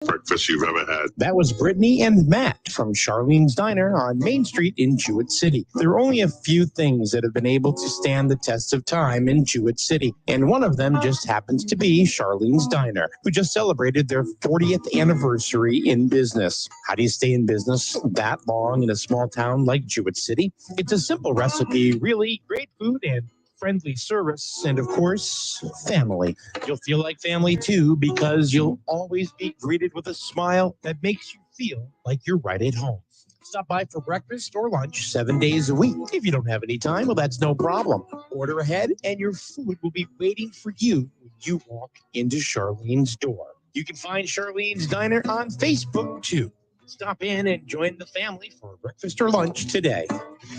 breakfast you've ever had. That was Brittany and Matt from Charlene's Diner on Main Street in Jewett City. There are only a few things that have been able to stand the test of time in Jewett City, and one of them just happens to be Charlene's Diner, who just celebrated their 40th anniversary in business. How do you stay in business that long in a small town like Jewett City? It's a simple recipe, really great food and friendly service, and of course, family. You'll feel like family too, because you'll always be greeted with a smile that makes you feel like you're right at home. Stop by for breakfast or lunch 7 days a week. If you don't have any time, well, that's no problem. Order ahead and your food will be waiting for you when you walk into Charlene's door. You can find Charlene's Diner on Facebook too. Stop in and join the family for breakfast or lunch today.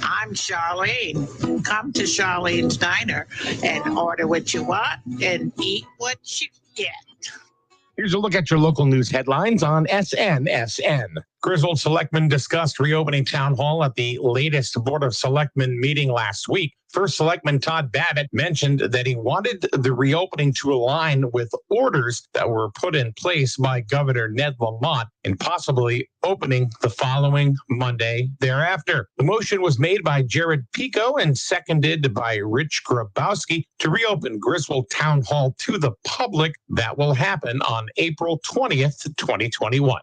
I'm Charlene. Come to Charlene's Diner and order what you want and eat what you get. Here's a look at your local news headlines on SNSN. Griswold Selectmen discussed reopening Town Hall at the latest Board of Selectmen meeting last week. First Selectman Todd Babbitt mentioned that he wanted the reopening to align with orders that were put in place by Governor Ned Lamont and possibly opening the following Monday thereafter. The motion was made by Jared Pico and seconded by Rich Grabowski to reopen Griswold Town Hall to the public. That will happen on April 20th, 2021.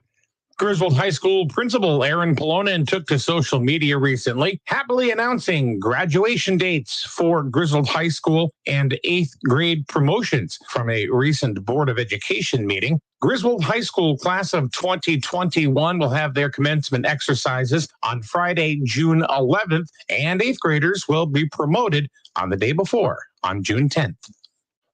Griswold High School principal Aaron Polonen took to social media recently, happily announcing graduation dates for Griswold High School and 8th grade promotions from a recent Board of Education meeting. Griswold High School class of 2021 will have their commencement exercises on Friday, June 11th, and 8th graders will be promoted on the day before, on June 10th.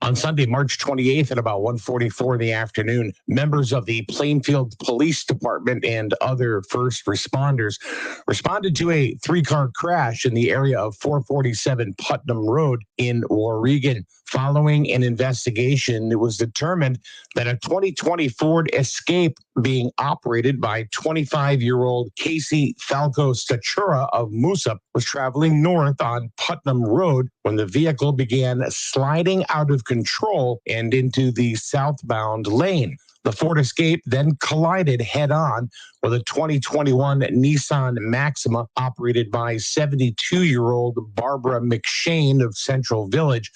On Sunday, March 28th at about 1:44 in the afternoon, members of the Plainfield Police Department and other first responders responded to a three-car crash in the area of 447 Putnam Road in Oregon. Following an investigation, it was determined that a 2020 Ford Escape being operated by 25-year-old Casey Falco Statura of Moosup was traveling north on Putnam Road when the vehicle began sliding out of control and into the southbound lane. The Ford Escape then collided head-on with a 2021 Nissan Maxima operated by 72-year-old Barbara McShane of Central Village,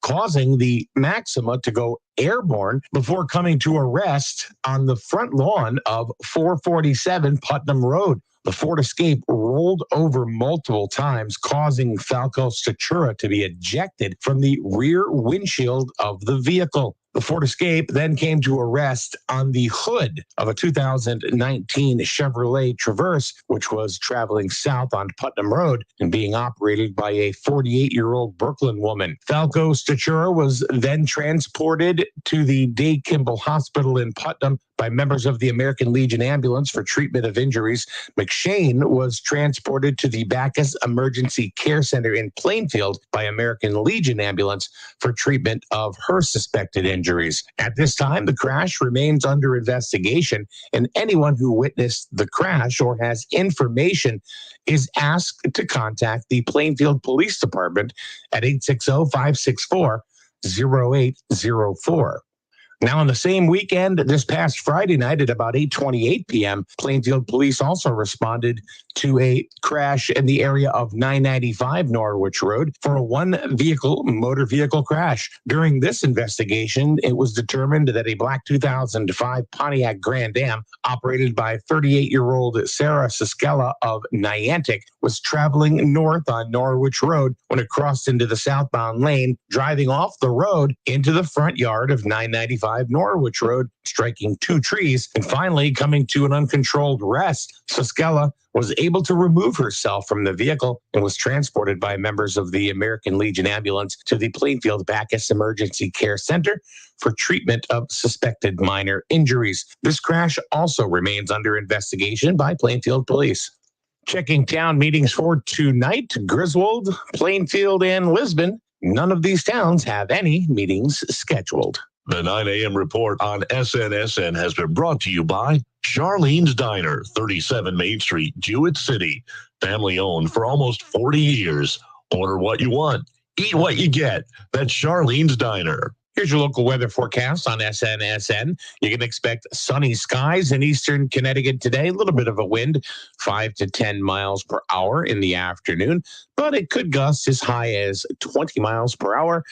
causing the Maxima to go airborne before coming to a rest on the front lawn of 447 Putnam Road. The Ford Escape rolled over multiple times, causing Falco Statura to be ejected from the rear windshield of the vehicle. The Ford Escape then came to a rest on the hood of a 2019 Chevrolet Traverse, which was traveling south on Putnam Road and being operated by a 48-year-old Brooklyn woman. Falco Statura was then transported to the Day Kimball Hospital in Putnam by members of the American Legion ambulance for treatment of injuries. McShane was transported to the Bacchus Emergency Care Center in Plainfield by American Legion ambulance for treatment of her suspected injuries. At this time, the crash remains under investigation, and anyone who witnessed the crash or has information is asked to contact the Plainfield Police Department at 860-564-0804. Now, on the same weekend, this past Friday night at about 8:28 p.m., Plainfield Police also responded to a crash in the area of 995 Norwich Road for a one-vehicle motor vehicle crash. During this investigation, it was determined that a black 2005 Pontiac Grand Am, operated by 38-year-old Sarah Siskella of Niantic, was traveling north on Norwich Road when it crossed into the southbound lane, driving off the road into the front yard of 995 Norwich Road, striking two trees, and finally coming to an uncontrolled rest. Siskella was able to remove herself from the vehicle and was transported by members of the American Legion ambulance to the Plainfield Bacchus Emergency Care Center for treatment of suspected minor injuries. This crash also remains under investigation by Plainfield Police. Checking town meetings for tonight, Griswold, Plainfield, and Lisbon. None of these towns have any meetings scheduled. The 9 a.m. report on SNSN has been brought to you by Charlene's Diner, 37 Main Street, Jewett City. Family owned for almost 40 years. Order what you want, eat what you get. That's Charlene's Diner. Here's your local weather forecast on SNSN. You can expect sunny skies in eastern Connecticut today. A little bit of a wind, 5 to 10 miles per hour in the afternoon, but it could gust as high as 20 miles per hour.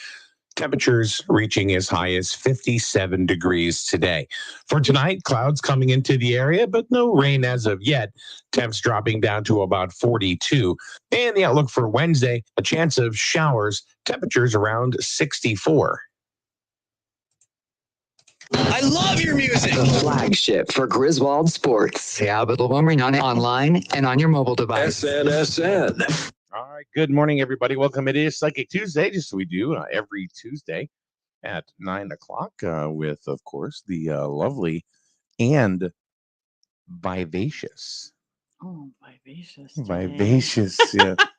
Temperatures reaching as high as 57 degrees today. For tonight, clouds coming into the area, but no rain as of yet. Temps dropping down to about 42. And the outlook for Wednesday, a chance of showers, temperatures around 64. I love your music. The flagship for Griswold Sports. Available online and on your mobile device. SNSN. All right. Good morning, everybody. Welcome. It is Psychic Tuesday, just as we do every Tuesday at 9 o'clock with, of course, the lovely and vivacious. Oh, vivacious. Vivacious. Yeah. At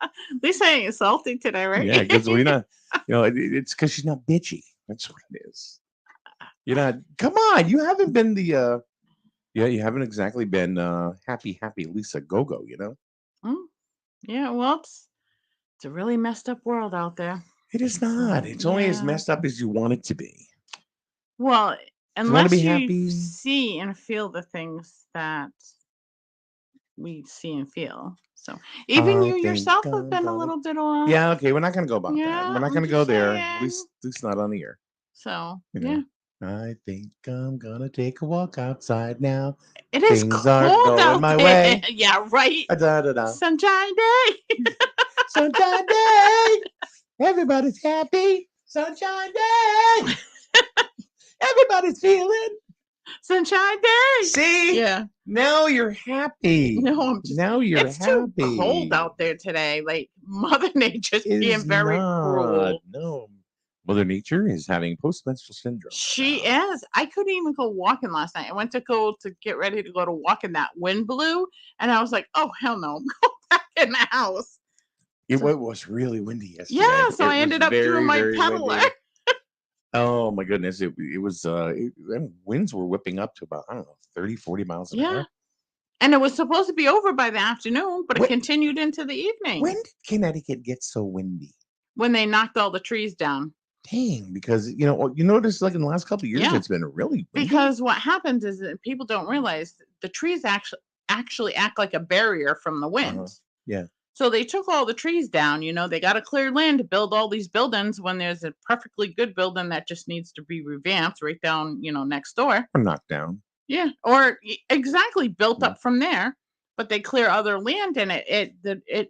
least I ain't salty today, right? Yeah, because we're not, it's because she's not bitchy. That's what it is. You're not, come on. You haven't been you haven't exactly been happy Lisa Go-Go, Yeah, well, it's a really messed up world out there. It is not. It's only as messed up as you want it to be. Well, you want to unless be you happy, see and feel the things that we see and feel. So even you yourself have been a little bit off. Yeah, okay. We're not going to go about that. We're not going to go there. At least not on the air. So, yeah. I think I'm going to take a walk outside now. It is Things cold aren't going out my there. way. Yeah, right. Da-da-da. Sunshine day. Sunshine day. Everybody's happy. Sunshine day. Everybody's feeling. Sunshine day. See? Yeah. Now you're happy. No, it's too cold out there today. Like Mother Nature's being very cruel. No. Mother Nature is having postmenstrual syndrome. She is. I couldn't even go walking last night. I went to get ready to go to walk, and that wind blew, and I was like, "Oh hell no, go back in the house." It was really windy yesterday. Yeah, so I ended up doing my peddler. Oh my goodness, it was winds were whipping up to about 30, 40 miles an hour. And it was supposed to be over by the afternoon, but it continued into the evening. When did Connecticut get so windy? When they knocked all the trees down. Dang, because you notice like in the last couple of years it's been really windy. Because what happens is that people don't realize the trees actually act like a barrier from the wind. Yeah. So they took all the trees down. They got to clear land to build all these buildings when there's a perfectly good building that just needs to be revamped right down, next door. Or knocked down. Yeah, or exactly built up from there. But they clear other land and it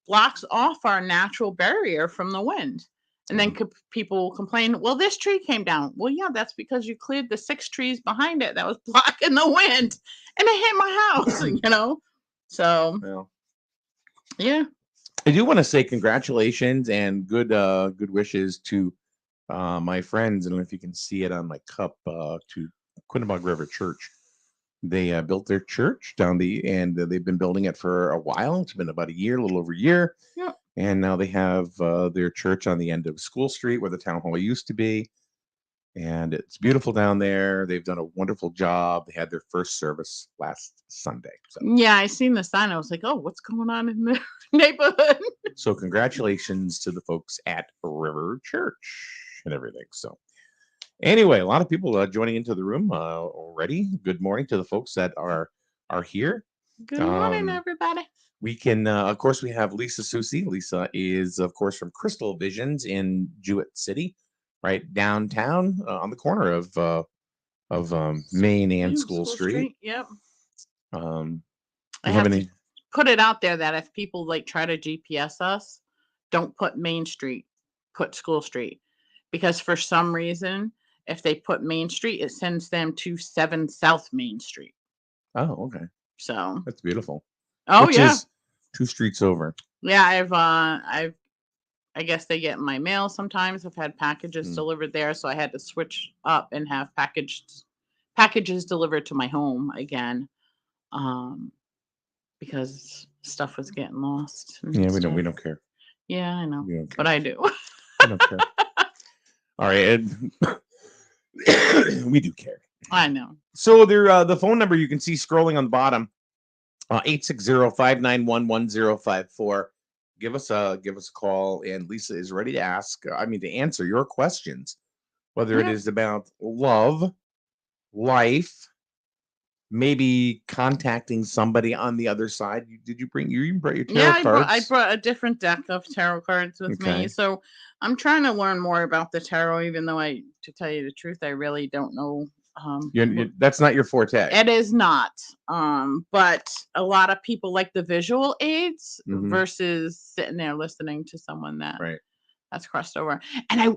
blocks off our natural barrier from the wind. And then people complain, well, this tree came down. Well, yeah, that's because you cleared the 6 trees behind it that was blocking the wind. And it hit my house, So, yeah. I do want to say congratulations and good wishes to my friends. I don't know if you can see it on my cup, to Quinnebog River Church. They built their church and they've been building it for a while. It's been about a little over a year. Yeah. And now they have their church on the end of School Street where the town hall used to be. And it's beautiful down there. They've done a wonderful job. They had their first service last Sunday. So. Yeah, I seen the sign. I was like, oh, what's going on in the neighborhood? So congratulations to the folks at River Church and everything. So anyway, a lot of people joining into the room already. Good morning to the folks that are here. Good morning, everybody. We can, of course, we have Lisa Susie. Lisa is, of course, from Crystal Visions in Jewett City, right downtown on the corner of Main and School Street. Yep. I have to put it out there that if people try to GPS us, don't put Main Street, put School Street, because for some reason, if they put Main Street, it sends them to 7 South Main Street. Oh, okay. So that's beautiful. Oh, which is 2 streets over. Yeah, I guess they get my mail sometimes. I've had packages delivered there, so I had to switch up and have packages delivered to my home again, because stuff was getting lost. Yeah, we don't care. Yeah, I know, but I do. I don't care. All right, we do care. I know. So there, the phone number you can see scrolling on the bottom, 860-591-1054. Give us a call, and Lisa is ready to answer your questions whether it Yeah. is about love, life, maybe contacting somebody on the other side. Did you bring your tarot Yeah, I cards? brought a different deck of tarot cards with me. Okay. So I'm trying to learn more about the tarot, even though to tell you the truth, I really don't know. That's not your forte. It is not. But a lot of people like the visual aids Mhm. versus sitting there listening to someone Right. that's crossed over. And I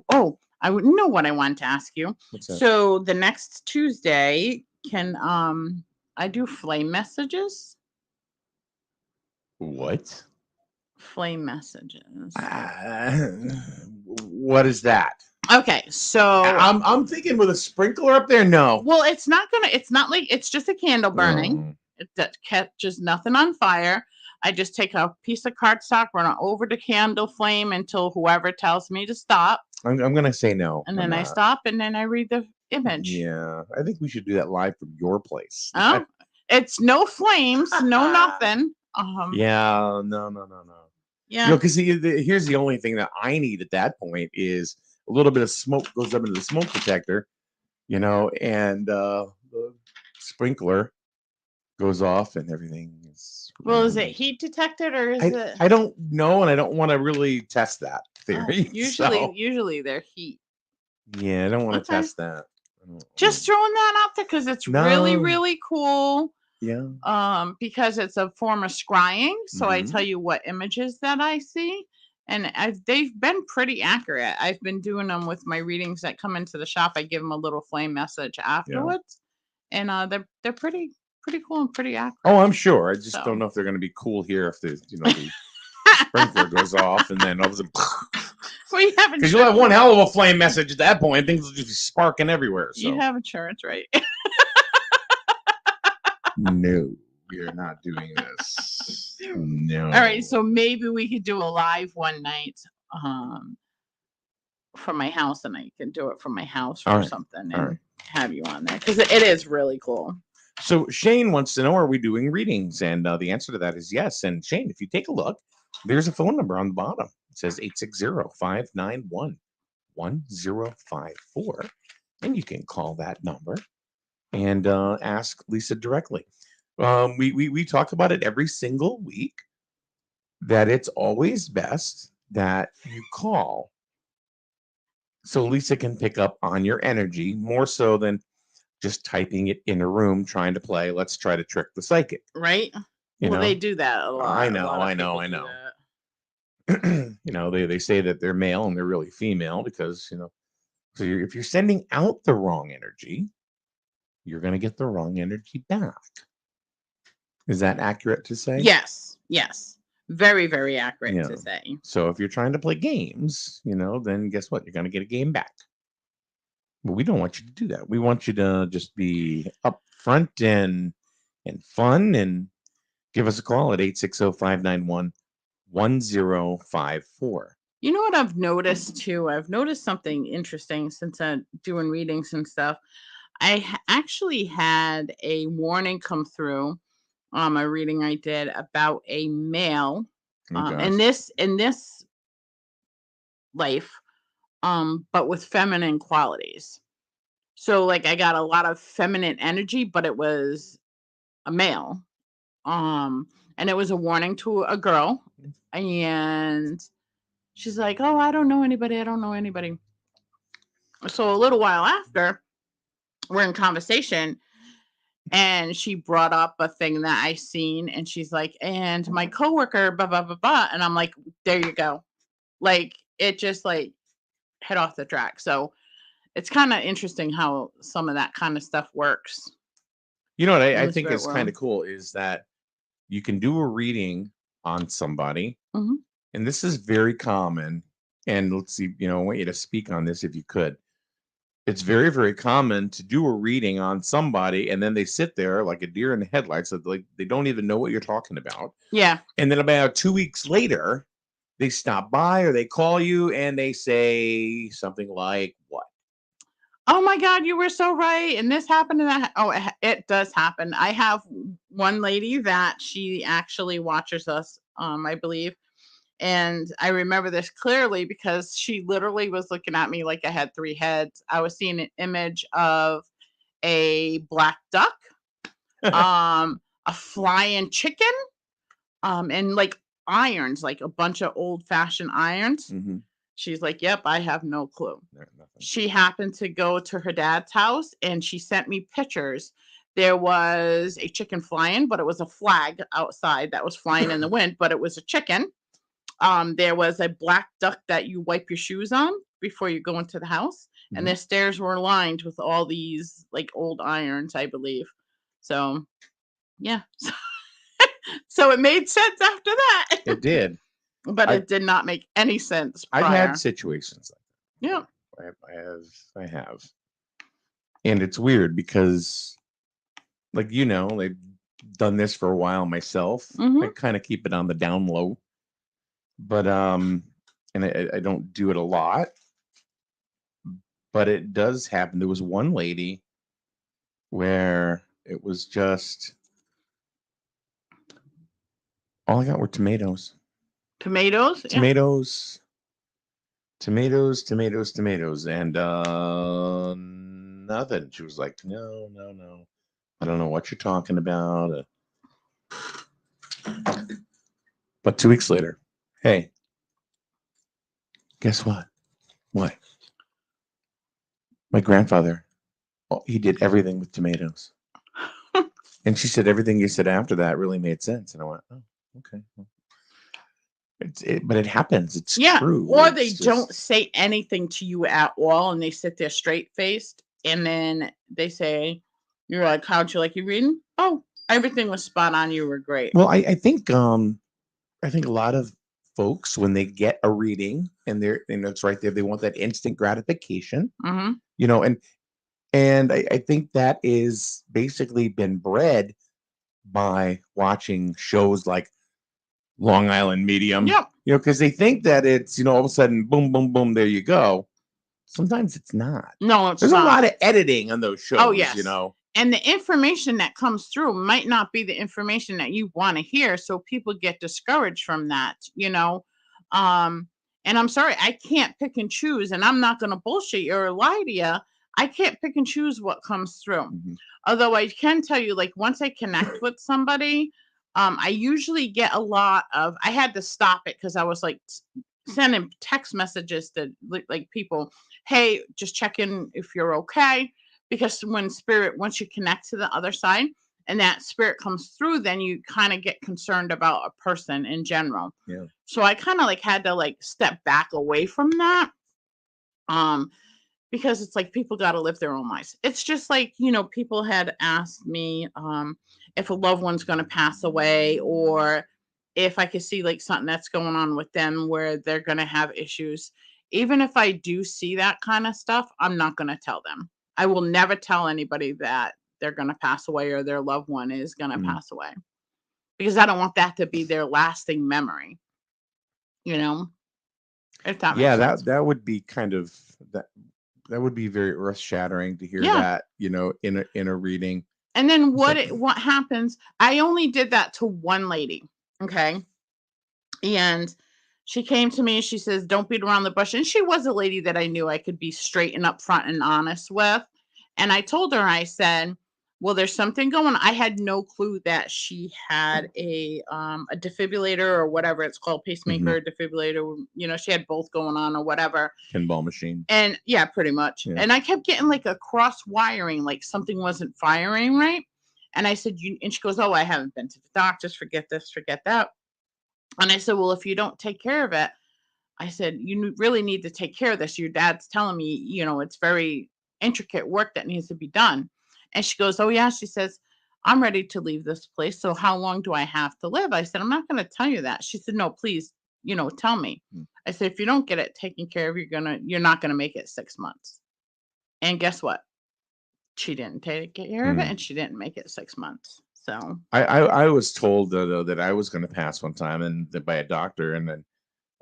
would know what I wanted to ask you. What's that? So the next Tuesday, can I do flame messages? What? Flame messages. What is that? Okay, so I'm thinking with a sprinkler up there. No. well, it's not like it's just a candle burning. It that catches nothing on fire. I just take a piece of cardstock, run it over the candle flame until whoever tells me to stop, I'm gonna say no. and I'm then I not. stop, and then I read the image. Yeah, I think we should do that live from your place. Oh, it's no flames, no nothing. Yeah, no. Yeah. Because here's the only thing that I need at that point is a little bit of smoke goes up into the smoke detector, and the sprinkler goes off and everything is. Well, is it heat detected or is it? I don't know, and I don't want to really test that theory. Usually they're heat. Yeah, I don't want to Okay. test that. Just throwing that out there because it's really, really cool. Yeah. Because it's a form of scrying, so I Mhm. tell you what images that I see, and they've been pretty accurate. I've been doing them with my readings that come into the shop. I give them a little flame message afterwards, and they're pretty cool and pretty accurate. Oh, I'm sure. I just So. don't know if they're going to be cool here if the the sprinkler goes off and then all of a sudden. We haven't. Because you'll have one hell of a flame message at that point. Things will just be sparking everywhere. So. You have insurance, right? No, we are not doing this. No. All right, so maybe we could do a live one night from my house, and I can do it from my house or something and have you on there because it is really cool. So Shane wants to know, are we doing readings? And the answer to that is yes. And Shane, if you take a look, there's a phone number on the bottom. It says 860-591-1054. And you can call that number and ask Lisa directly. We talk about it every single week, that it's always best that you call so Lisa can pick up on your energy more so than just typing it in a room trying to play. Let's try to trick the psychic. Right. They do that a lot. I know. They say that they're male and they're really female because, so if you're sending out the wrong energy, you're going to get the wrong energy back. Is that accurate to say? Yes. Very, very accurate to say. So if you're trying to play games, then guess what? You're going to get a game back. But we don't want you to do that. We want you to just be upfront and fun, and give us a call at 860-591-1054. You know what I've noticed too? I've noticed something interesting since I'm doing readings and stuff. I actually had a warning come through on a reading I did about a male in this life, but with feminine qualities. So like I got a lot of feminine energy, but it was a male. And it was a warning to a girl, and she's like, "Oh, I don't know anybody. So a little while after, we're in conversation, and she brought up a thing that I seen, and she's like, "And my coworker, blah blah blah blah," and I'm like, "There you go." Like it just like hit off the track. So it's kind of interesting how some of that kind of stuff works. You know what I think is kind of cool is that you can do a reading on somebody, and this is very common. And let's see, I want you to speak on this if you could. It's very, very common to do a reading on somebody, and then they sit there like a deer in the headlights, so like they don't even know what you're talking about. Yeah. And then about 2 weeks later, they stop by or they call you and they say something like, "What? Oh my God, you were so right. And this happened and that. Oh, it does happen. I have one lady that she actually watches us, I believe. And I remember this clearly because she literally was looking at me like I had 3 heads. I was seeing an image of a black duck, a flying chicken, and like irons, like a bunch of old-fashioned irons. Mhm. She's like, "Yep, I have no clue." No, nothing. She happened to go to her dad's house and she sent me pictures. There was a chicken flying, but it was a flag outside that was flying in the wind, but it was a chicken. There was a black duck that you wipe your shoes on before you go into the house, and Mhm. the stairs were lined with all these like old irons, I believe. So, yeah. So it made sense after that. It did. But I- it did not make any sense I've prior. had situations like Yeah. that. I have. And it's weird because, like, I've done this for a while myself. Mhm. I kind of keep it on the down low. But, and I don't do it a lot. But it does happen. There was one lady where it was just, all I got were tomatoes. Tomatoes? Yeah. Tomatoes, and nothing. She was like, no, I don't know what you're talking about. But 2 weeks later, hey, guess what? What? My grandfather, he did everything with tomatoes. And she said everything you said after that really made sense. And I went, oh, okay. But it happens. It's true. Or It's they just- don't say anything to you at all and they sit there straight faced and then they say, you're like, how'd you like your reading? Oh, everything was spot on. You were great. Well, I think a lot of folks, when they get a reading and it's right there, they want that instant gratification, Mm-hmm. And I think that is basically been bred by watching shows like Long Island Medium. Yep. Because they think that it's, all of a sudden, boom, boom, boom, there you go. Sometimes it's not. No, it's There's not. a lot of editing on those shows. Oh, yes. And the information that comes through might not be the information that you want to hear. So people get discouraged from that, And I'm sorry, I can't pick and choose, and I'm not going to bullshit you or lie to you. I can't pick and choose what comes through. Mm-hmm. Although I can tell you, like, once I connect with somebody, I usually get a lot of, I had to stop it because I was like sending text messages to like people, hey, just check in if you're okay. Because once you connect to the other side and that spirit comes through, then you kind of get concerned about a person in general. Yeah. So I kind of like had to like step back away from that. Because it's like people got to live their own lives. It's just like, people had asked me if a loved one's going to pass away or if I could see like something that's going on with them where they're going to have issues. Even if I do see that kind of stuff, I'm not going to tell them. I will never tell anybody that they're going to pass away or their loved one is going to pass away because I don't want that to be their lasting memory. If that makes sense. That would be kind of that would be very earth-shattering to hear Yeah. that, in a reading. And then what happens, I only did that to one lady, okay? And she came to me, she says, don't beat around the bush. And she was a lady that I knew I could be straight and upfront and honest with. And I told her, I said, well, there's something going on. I had no clue that she had a defibrillator or whatever it's called, pacemaker, defibrillator. She had both going on or whatever. Pinball machine. And yeah, pretty much. Yeah. And I kept getting like a cross wiring, like something wasn't firing right. And I said, and she goes, oh, I haven't been to the doctors. Forget this, forget that. And I said, well, if you don't take care of it, I said, you really need to take care of this. Your dad's telling me, it's very intricate work that needs to be done. And she goes, oh, yeah. She says, I'm ready to leave this place. So how long do I have to live? I said, I'm not going to tell you that. She said, no, please, tell me. I said, if you don't get it taken care of, you're not going to make it 6 months. And guess what? She didn't take care of it and she didn't make it 6 months. So I was told though that I was going to pass one time and by a doctor, and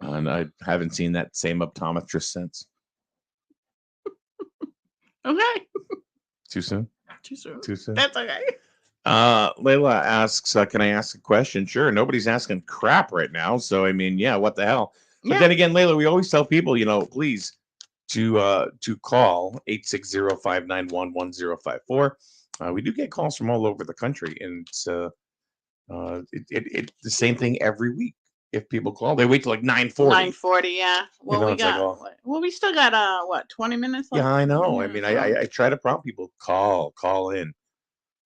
I haven't seen that same optometrist since. okay. Too soon? Too soon. Too soon? That's okay. Layla asks, can I ask a question? Sure. Nobody's asking crap right now. So, I mean, yeah, what the hell? But Yeah. then again, Layla, we always tell people, please to call 860-591-1054. We do get calls from all over the country, and it's the same thing every week. If people call, they wait till like 9:40. 9:40, yeah. Well, we it's like, got we still got 20 minutes left. yeah, I know. I Yeah, mean, so- I try to prompt people, call in.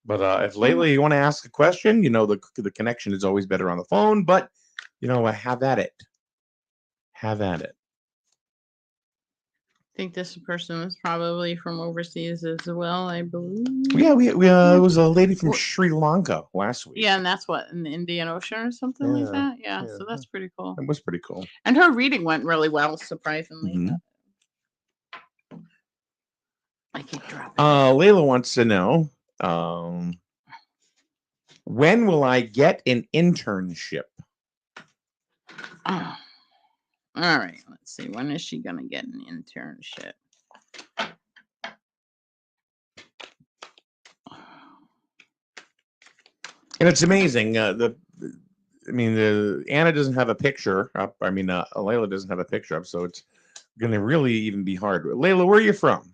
But if Mm. Layla, you want to ask a question, the connection is always better on the phone. But have at it. Have at it. I think this person is probably from overseas as well, I believe. Yeah, we it was a lady from Sri Lanka last week. Yeah, and that's what, in the Indian Ocean or something like that. Yeah, so that's pretty cool. It was pretty cool. And her reading went really well, surprisingly. Mhm. I keep dropping. Layla wants to know, when will I get an internship? Oh. All right, let's see. When is she gonna get an internship? And it's amazing. Anna doesn't have a picture up. Layla doesn't have a picture up, so it's going to really even be hard. Layla, where are you from?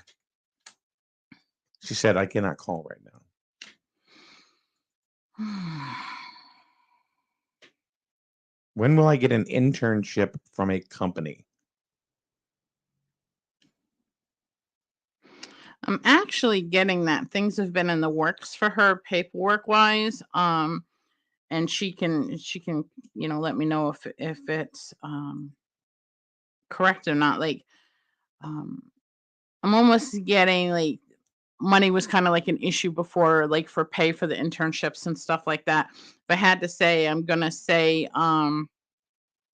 She said, I cannot call right now. When will I get an internship from a company? I'm actually getting that. Things have been in the works for her paperwork wise. And she can let me know if it's correct or not. Like I'm almost getting, like, money was kind of like an issue before, like for pay for the internships and stuff like that. If I had to say, I'm gonna say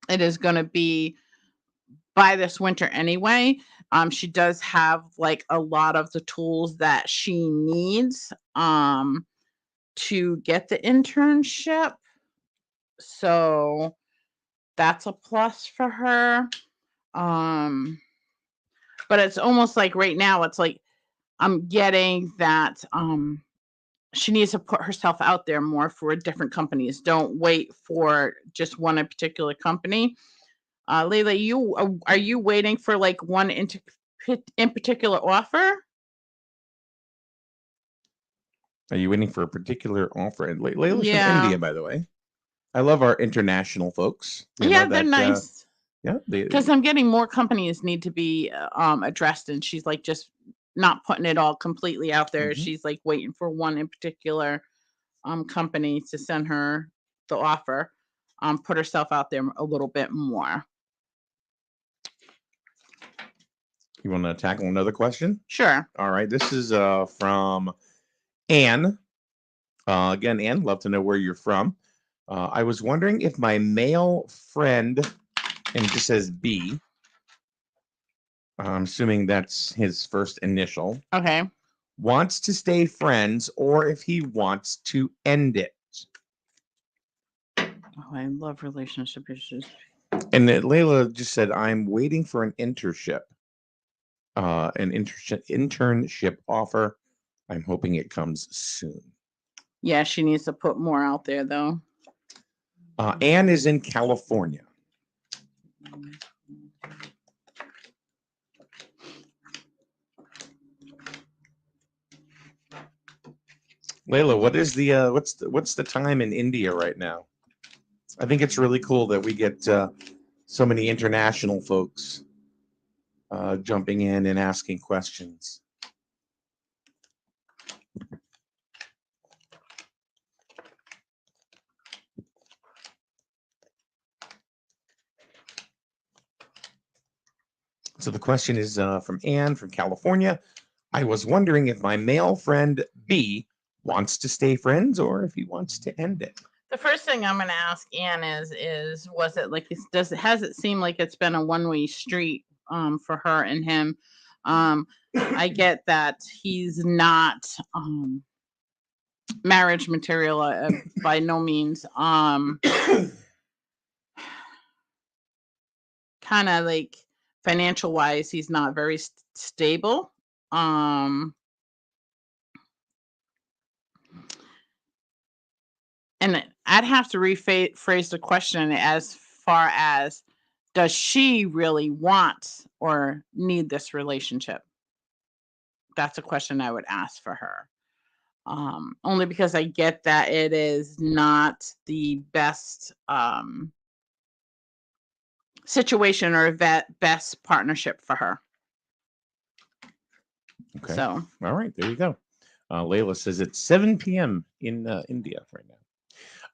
it is gonna be by this winter anyway. She does have like a lot of the tools that she needs to get the internship. So that's a plus for her. But it's almost like right now it's like I'm getting that she needs to put herself out there more for different companies. Don't wait for just one particular company. Layla, are you waiting for like one in particular offer? Are you waiting for a particular offer? And Layla's Yeah. from India, by the way. I love our international folks. Yeah, they're nice. Yeah, because I'm getting more companies need to be addressed, and she's like just not putting it all completely out there. Mhm. She's like waiting for one in particular company to send her the offer, put herself out there a little bit more. You want to tackle another question? Sure. All right. This is from Anne. Again, Anne, love to know where you're from. I was wondering if my male friend, and it just says B, I'm assuming that's his first initial, Okay. wants to stay friends or if he wants to end it. Oh, I love relationship issues. And Layla just said, I'm waiting for an internship. An internship offer. I'm hoping it comes soon. Yeah, she needs to put more out there though. Anne is in California. Layla, what is the what's the time in India right now? I think it's really cool that we get so many international folks jumping in and asking questions. So the question is from Anne from California. I was wondering if my male friend B wants to stay friends or if he wants to end it. The first thing I'm going to ask Anne is was it like has it seemed like it's been a one-way street for her and him? I get that he's not marriage material by no means. Kind of like financial wise, he's not very stable. And I'd have to rephrase the question as far as, does she really want or need this relationship? That's a question I would ask for her. Only because I get that it is not the best situation or best partnership for her. Okay. So, all right, there you go. Layla says it's 7 p.m. in India right now.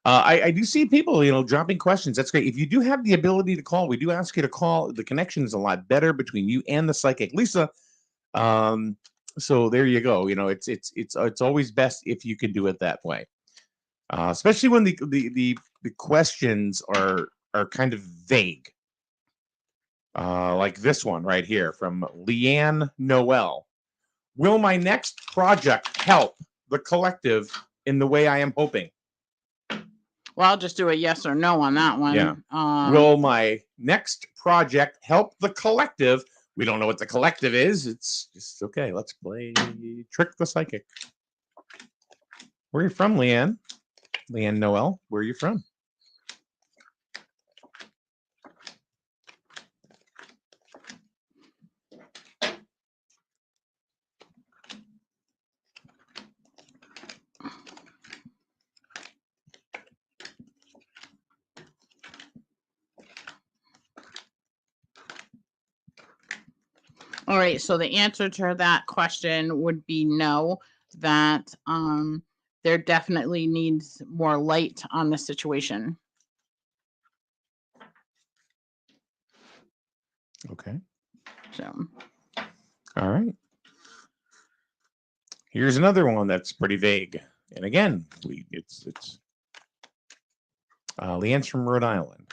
I do see people, dropping questions. That's great. If you do have the ability to call, we do ask you to call. The connection is a lot better between you and the psychic, Lisa. So there you go. It's always best if you can do it that way, especially when the questions are kind of vague, like this one right here from Leanne Noel. Will my next project help the collective in the way I am hoping? well, I'll just do a yes or no on that one. Yeah. Will my next project help the collective? We don't know what the collective is. It's just okay. Let's play Trick the Psychic. Where are you from, Leanne? Leanne Noel, where are you from? All right, so the answer to that question would be no, that there definitely needs more light on the situation. Okay. So, all right. Here's another one that's pretty vague. And again, it's Leanne's from Rhode Island.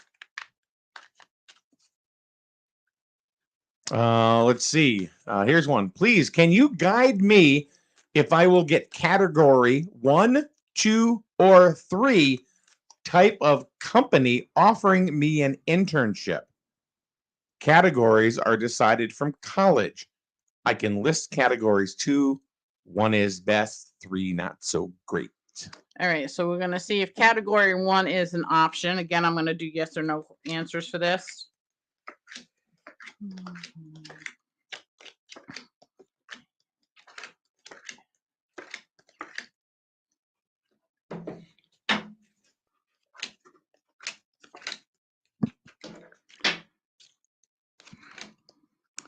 Let's see. Here's one. Please, can you guide me if I will get category 1, 2, or 3 type of company offering me an internship? Categories are decided from college. I can list categories 2. 1 is best, 3 not so great. all right, so we're going to see if category 1 is an option. Again, I'm going to do yes or no answers for this.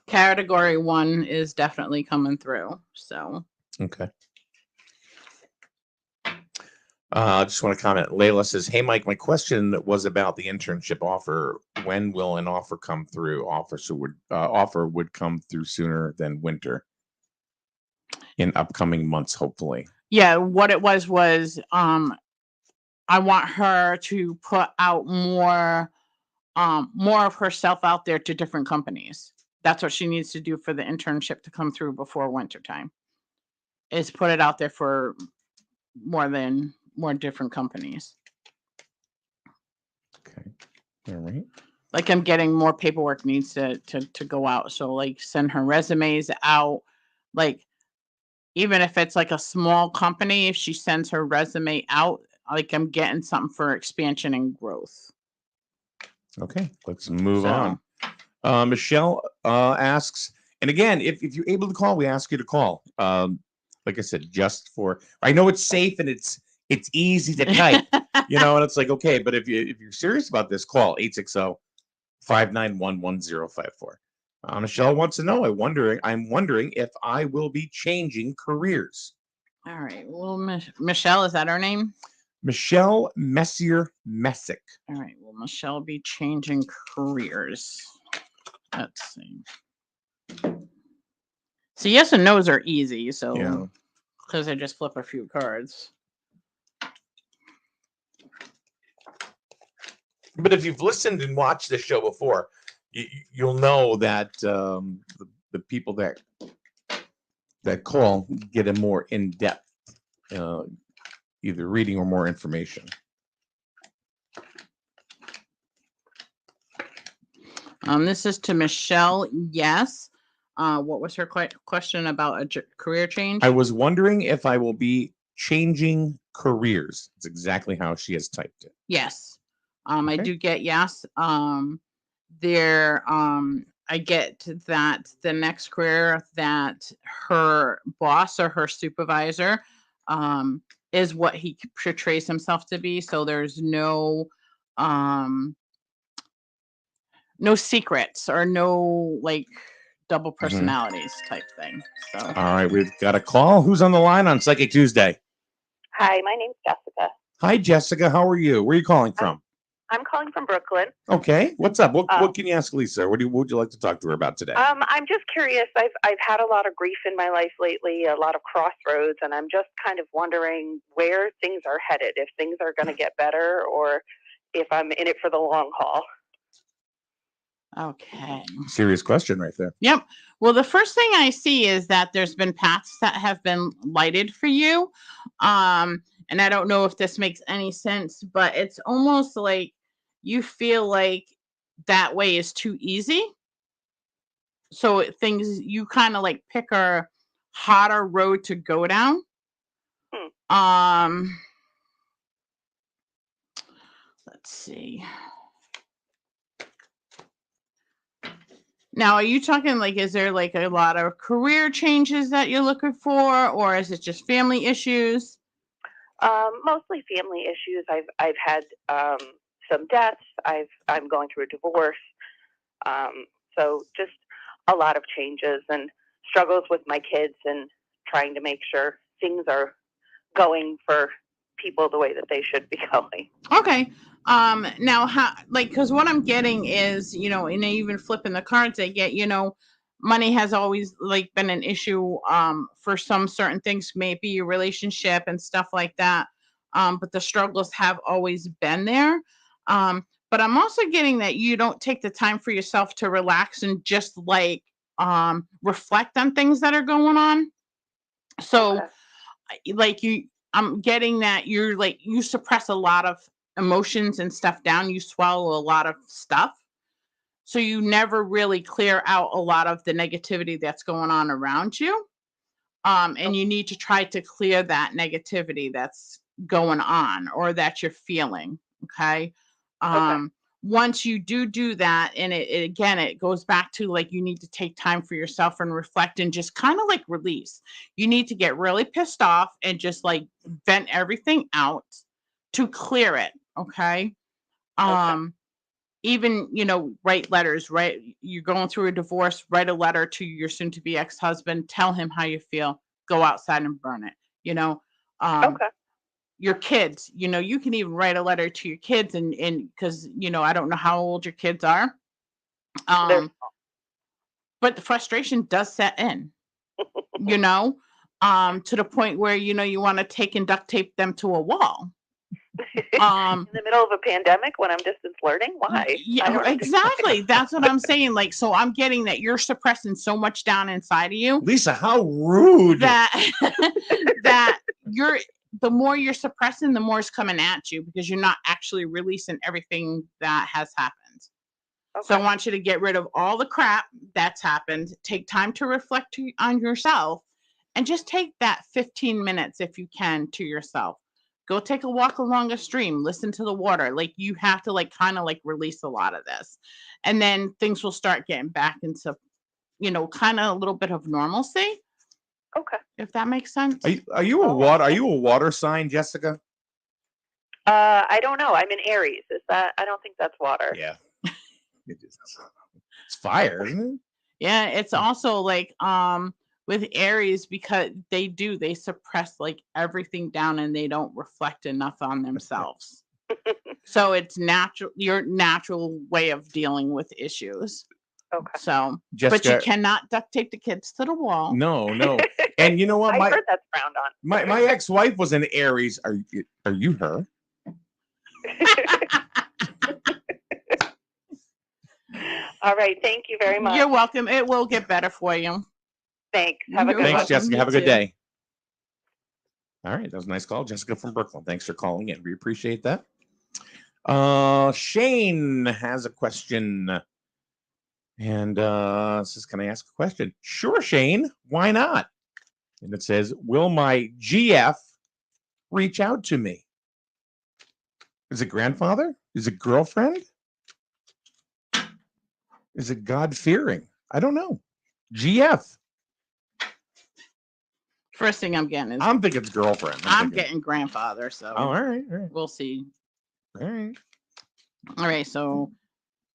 Category 1 is definitely coming through. So, okay. I just want to comment. Layla says, "Hey, Mike, my question was about the internship offer. When will an offer come through? Offer would come through sooner than winter in upcoming months, hopefully." yeah, what it was I want her to put out more of herself out there to different companies. That's what she needs to do for the internship to come through before winter time. Is put it out there for more different companies. Okay. All right. Like I'm getting more paperwork needs to go out. So like send her resumes out. Like even if it's like a small company, if she sends her resume out, like I'm getting something for expansion and growth. Okay, let's move on. Michelle asks, and again, if you're able to call, we ask you to call. Like I said, just for, I know it's safe and it's easy to type, and it's like, okay, but if you're serious about this, call 860-591-1054. Michelle wants to know, I'm wondering if I will be changing careers. All right. Well, Michelle, is that her name? Michelle Messier Messick. All right. Will Michelle be changing careers? Let's see. So yes and no's are easy. So because I just flip a few cards. But if you've listened and watched the show before, you'll know that the people that call get a more in-depth either reading or more information. This is to Michelle. Yes. What was her question about a career change? I was wondering if I will be changing careers. It's exactly how she has typed it. Yes. I Okay. do get yes. I get that the next career that her boss or her supervisor is what he portrays himself to be. So there's no secrets or no like double personalities type thing. So All right, we've got a call. Who's on the line on Psychic Tuesday? Hi, my name's Jessica. Hi, Jessica. How are you? Where are you calling from? I'm calling from Brooklyn. Okay. What's up? What can you ask Lisa? What would you like to talk to her about today? I'm just curious. I've had a lot of grief in my life lately, a lot of crossroads, and I'm just kind of wondering where things are headed, if things are going to get better or if I'm in it for the long haul. okay. Serious question right there. Yep. Well, the first thing I see is that there's been paths that have been lighted for you. And I don't know if this makes any sense, but it's almost like you feel like that way is too easy. So things you kind of like pick a hotter road to go down. Let's see. Now, are you talking like, is there like a lot of career changes that you're looking for, or is it just family issues? Mostly family issues. I've had some deaths. I'm going through a divorce. So just a lot of changes and struggles with my kids and trying to make sure things are going for people the way that they should be going. Okay. Now how, like, because what I'm getting is, and even flipping the cards I get, money has always like been an issue for some certain things, maybe your relationship and stuff like that. But the struggles have always been there. But I'm also getting that you don't take the time for yourself to relax and just like reflect on things that are going on. So like I'm getting that you're like, you suppress a lot of emotions and stuff down. You swallow a lot of stuff. So you never really clear out a lot of the negativity that's going on around you. And you need to try to clear that negativity that's going on or that you're feeling. Okay. Once you do that, and it goes back to like, you need to take time for yourself and reflect and just kind of like release. You need to get really pissed off and just like vent everything out to clear it. Okay. Even, write letters, right? You're going through a divorce, write a letter to your soon to be ex-husband, tell him how you feel, go outside and burn it, your kids, you can even write a letter to your kids and because, I don't know how old your kids are. But the frustration does set in, to the point where, you want to take and duct tape them to a wall. In the middle of a pandemic when I'm distance learning? Why? Yeah, exactly. That's what I'm saying. Like, so I'm getting that you're suppressing so much down inside of you. Lisa, how rude. That the more you're suppressing, the more is coming at you because you're not actually releasing everything that has happened. So I want you to get rid of all the crap that's happened. Take time to reflect on yourself and just take that 15 minutes if you can to yourself. Go take a walk along a stream, listen to the water. Like you have to like kind of like release a lot of this. And then things will start getting back into, kind of a little bit of normalcy. Okay. If that makes sense. Are you a water sign, Jessica? I don't know. I'm in Aries. Is that? I don't think that's water. Yeah. It's fire, isn't it? Yeah, it's also like with Aries because they suppress like everything down and they don't reflect enough on themselves. So it's your natural way of dealing with issues. Okay. So, Jessica, but you cannot duct tape the kids to the wall. No. And you know what? I heard that's frowned on. My ex-wife was an Aries. Are you her? All right. Thank you very much. You're welcome. It will get better for you. Thanks. Have a good Thanks, one. Jessica. Have a good day. All right. That was a nice call. Jessica from Brooklyn. Thanks for calling in. We appreciate that. Shane has a question. And says, can I ask a question? Sure, Shane. Why not? And it says, will my GF reach out to me? Is it grandfather? Is it girlfriend? Is it God-fearing? I don't know. GF. First thing I'm getting is I'm thinking it's girlfriend. I'm getting grandfather, so Oh, all right. we'll see. All right. All right, so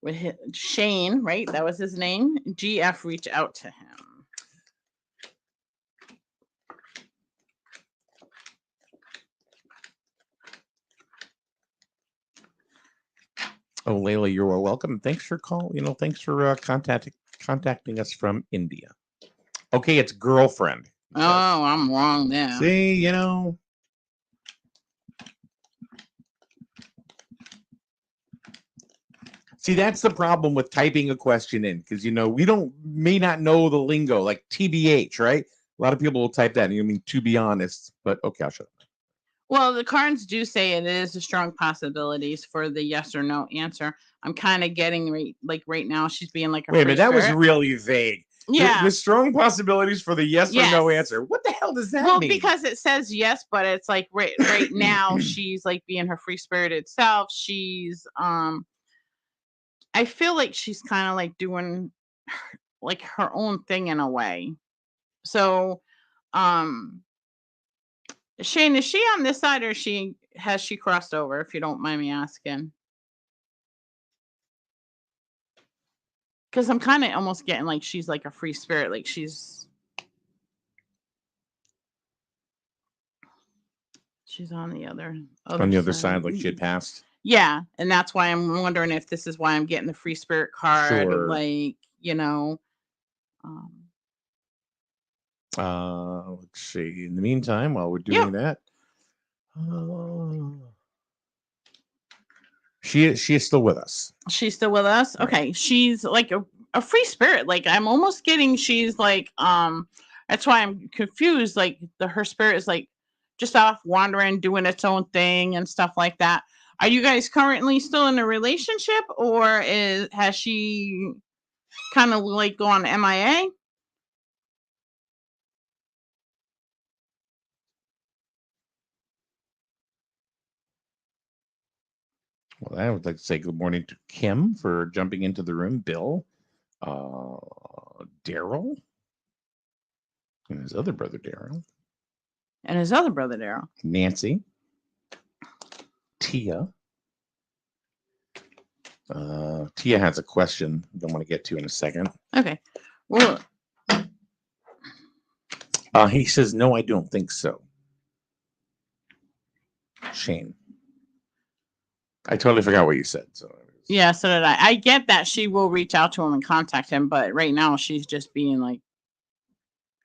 with Shane, right? That was his name. GF reach out to him. Oh, Layla, you're welcome. Thanks for thanks for contacting us from India. Okay, it's girlfriend. Oh, I'm wrong there. See, See, that's the problem with typing a question in, because we may not know the lingo, like TBH, right? A lot of people will type that, and you mean to be honest, but okay, I'll shut up. Well, the cards do say it is a strong possibilities for the yes or no answer. I'm kind of getting right now she's being like a Wait a minute, that was spirit. really vague. Yeah. With strong possibilities for the yes or no answer. What the hell does that mean? Well, because it says yes, but it's like right now she's like being her free spirited self. She's I feel like she's kind of like doing like her own thing in a way. So Shane, is she on this side or has she crossed over, if you don't mind me asking? Because I'm kind of almost getting like she's like a free spirit, like she's on the other side, like she had passed. Yeah, and that's why I'm wondering if this is why I'm getting the free spirit card. Sure. Like, Let's see. In the meantime, while we're doing that, she is still with us. She's still with us. Right. Okay, she's like a free spirit. Like I'm almost getting she's like that's why I'm confused. Like her spirit is like just off wandering, doing its own thing and stuff like that. Are you guys currently still in a relationship, or has she kind of like gone MIA? Well, I would like to say good morning to Kim for jumping into the room. Bill, Daryl, and his other brother Daryl, Nancy, Tia. Tia has a question I want to get to in a second. Okay. Well, he says, no, I don't think so. Shane. I totally forgot what you said. So yeah, so did I. I get that she will reach out to him and contact him, but right now she's just being like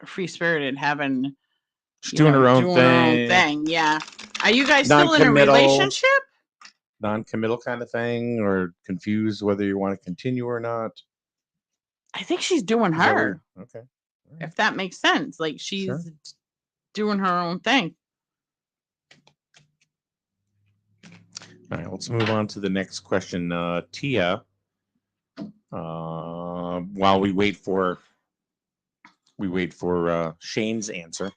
free spirited, having she's doing her own thing. Yeah. Are you guys still in a relationship? Non-committal kind of thing, or confused whether you want to continue or not? I think she's doing her. Okay. Right. If that makes sense. Like she's doing her own thing. All right, let's move on to the next question. Tia, while we wait for Shane's answer,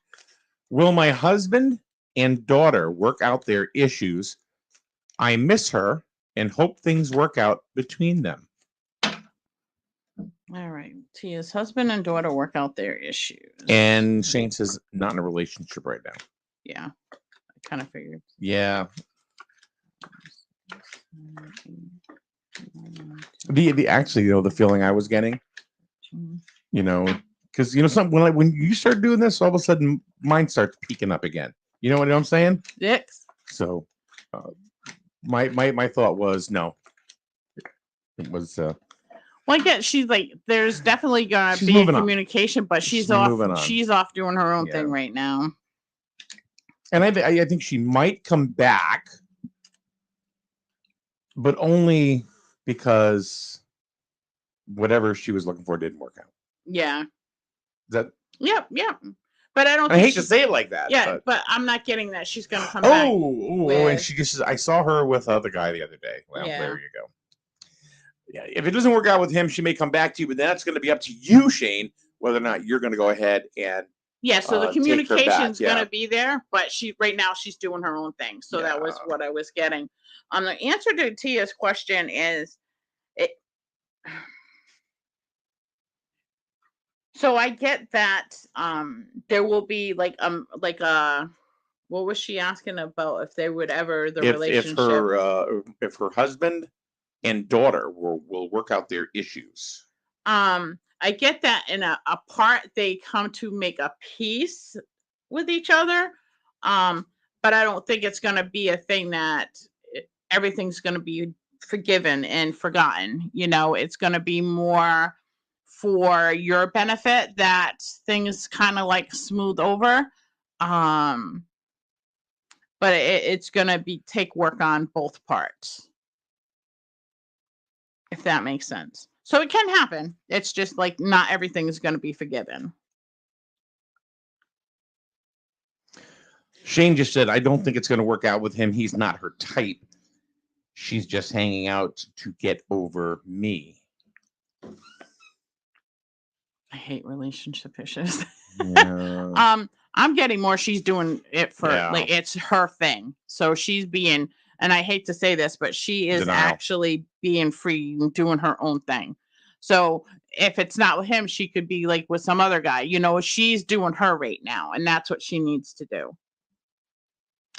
will my husband and daughter work out their issues? I miss her and hope things work out between them. All right. Tia's husband and daughter work out their issues. And Shane says not in a relationship right now. Yeah. I kind of figured. Yeah. Actually, the feeling I was getting, because something when you start doing this, all of a sudden mine starts peaking up again. You know what I'm saying? Yes. So, my thought was no. It was. Well, I get she's like there's definitely gonna be a communication, but she's off. She's off doing her own thing right now. And I think she might come back, but only because whatever she was looking for didn't work out. Yeah. Yep. But I don't. I hate to say it like that. Yeah, but I'm not getting that she's going to come back. And she just says, I saw her with the guy the other day. Well, there you go. Yeah, if it doesn't work out with him, she may come back to you, but that's going to be up to you, Shane, whether or not you're going to go ahead and Yeah, so the take her back, communication's yeah. gonna be there, but right now she's doing her own thing. So that was Yeah. what I was getting. The answer to Tia's question is it. So I get that there will be like what was she asking about if they would ever the relationship If her husband and daughter will work out their issues. I get that in a part they come to make a peace with each other. But I don't think it's gonna be a thing that everything's gonna be forgiven and forgotten. It's gonna be more for your benefit that things kind of like smooth over. Um, but it's gonna take work on both parts, if that makes sense. So it can happen. It's just like not everything is gonna be forgiven. Shane just said, I don't think it's going to work out with him. He's not her type. She's just hanging out to get over me. I hate relationship issues. Yeah. I'm getting more she's doing it for like it's her thing. So she's being, and I hate to say this, but she is actually being free and doing her own thing. So if it's not with him, she could be like with some other guy. She's doing her right now, and that's what she needs to do.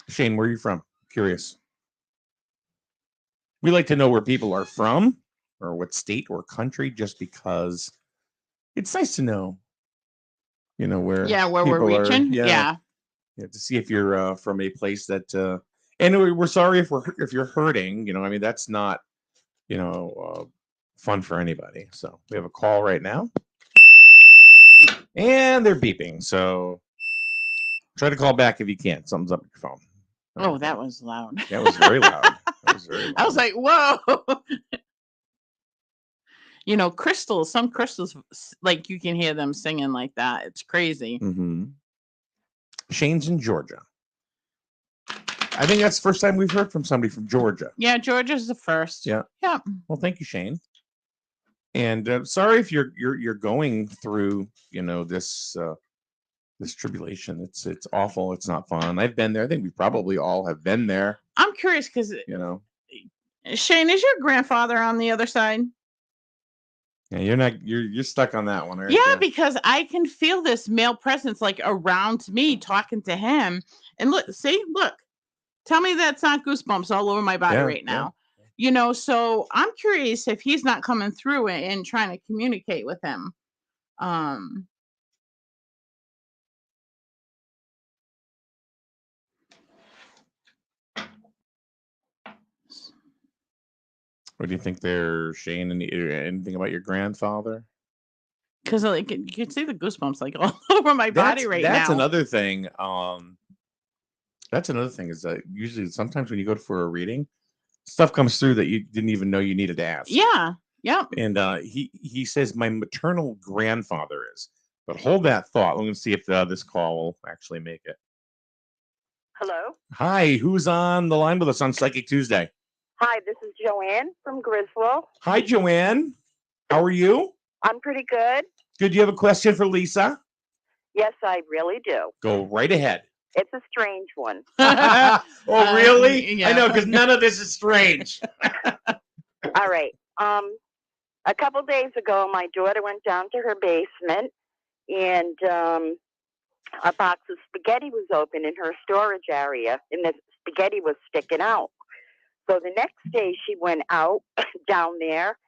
Shane, where are you from? Curious. We like to know where people are from or what state or country, just because it's nice to know, where we're reaching. Yeah. To see if you're from a place that, and we're sorry if you're hurting, that's not, fun for anybody. So we have a call right now and they're beeping. So try to call back if you can. Something's up with your phone. Oh, that was loud. That was very loud. I was like, whoa. Some crystals, like you can hear them singing like that. It's crazy. Mm-hmm. Shane's in Georgia. I think that's the first time we've heard from somebody from Georgia. Yeah, Georgia's the first. Yeah. Yeah. Well, thank you, Shane. And sorry if you're going through, this tribulation. It's awful. It's not fun. I've been there. I think we probably all have been there. I'm curious because Shane, is your grandfather on the other side? Yeah, you're stuck on that one, right? Yeah, because I can feel this male presence like around me talking to him. And look, tell me that's not goosebumps all over my body right now. Yeah. So I'm curious if he's not coming through and trying to communicate with him. What do you think there, Shane? Anything about your grandfather? Because like you can see the goosebumps like all over my body right now. That's another thing. That's another thing is that usually sometimes when you go for a reading, stuff comes through that you didn't even know you needed to ask. Yeah. Yep. And he says my maternal grandfather is. But hold that thought. Let me see if this call will actually make it. Hello. Hi, who's on the line with us on Psychic Tuesday? Hi, this is Joanne from Griswold. Hi, Joanne. How are you? I'm pretty good. Good. You have a question for Lisa? Yes, I really do. Go right ahead. It's a strange one. Oh, really? Yeah. I know, because none of this is strange. All right. A couple days ago, my daughter went down to her basement, and a box of spaghetti was open in her storage area, and the spaghetti was sticking out. So the next day, she went out down there,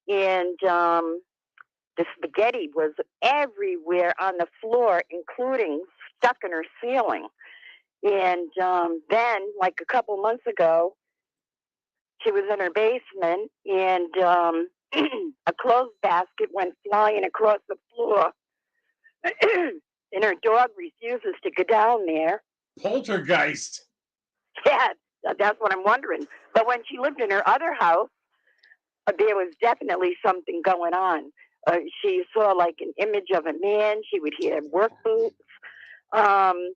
and the spaghetti was everywhere on the floor, including stuck in her ceiling. And then, like a couple months ago, she was in her basement, and a clothes basket went flying across the floor. And her dog refuses to go down there. Poltergeist. Yeah, that's what I'm wondering. But when she lived in her other house, there was definitely something going on. She saw like an image of a man. She would hear work boots. And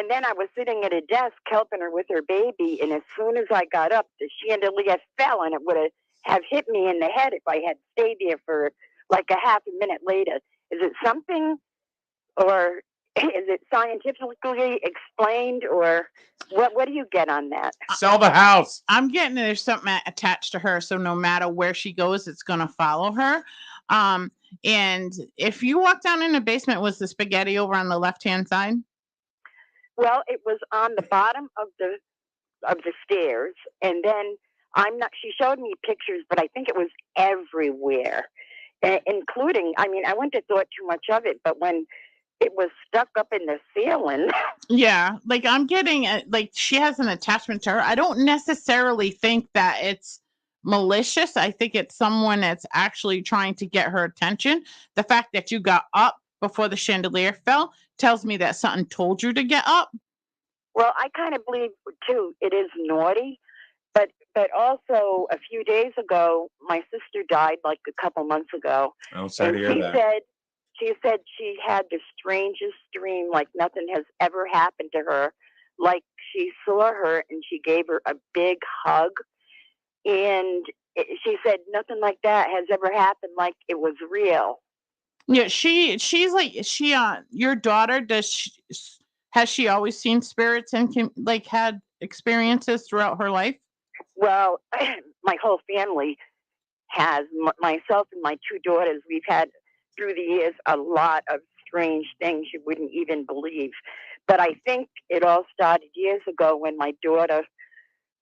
then I was sitting at a desk helping her with her baby. And as soon as I got up, the chandelier fell, and it would have hit me in the head if I had stayed there for like a half a minute later. Is it something, or Is it scientifically explained, or what do you get on that? Sell the house. I'm getting there's something attached to her, so no matter where she goes, it's gonna follow her. And if you walk down in the basement, was the spaghetti over on the left-hand side? Well, it was on the bottom of the stairs, and then I'm not. She showed me pictures, but I think it was everywhere, including. I mean, I wouldn't have thought too much of it, but when it was stuck up in the ceiling. Yeah, like I'm getting like she has an attachment to her. I don't necessarily think that it's malicious. I think it's someone that's actually trying to get her attention. The fact that you got up before the chandelier fell tells me that something told you to get up. Well, I kind of believe too it is naughty, but also a few days ago, my sister died like a couple months ago. Oh, sorry to hear that. She said she had the strangest dream, like nothing has ever happened to her. Like she saw her and she gave her a big hug, and she said nothing like that has ever happened. Like it was real. Yeah, she's like your daughter has she always seen spirits and like had experiences throughout her life? Well, my whole family has. Myself and my two daughters, we've had through the years a lot of strange things you wouldn't even believe. But I think it all started years ago when my daughter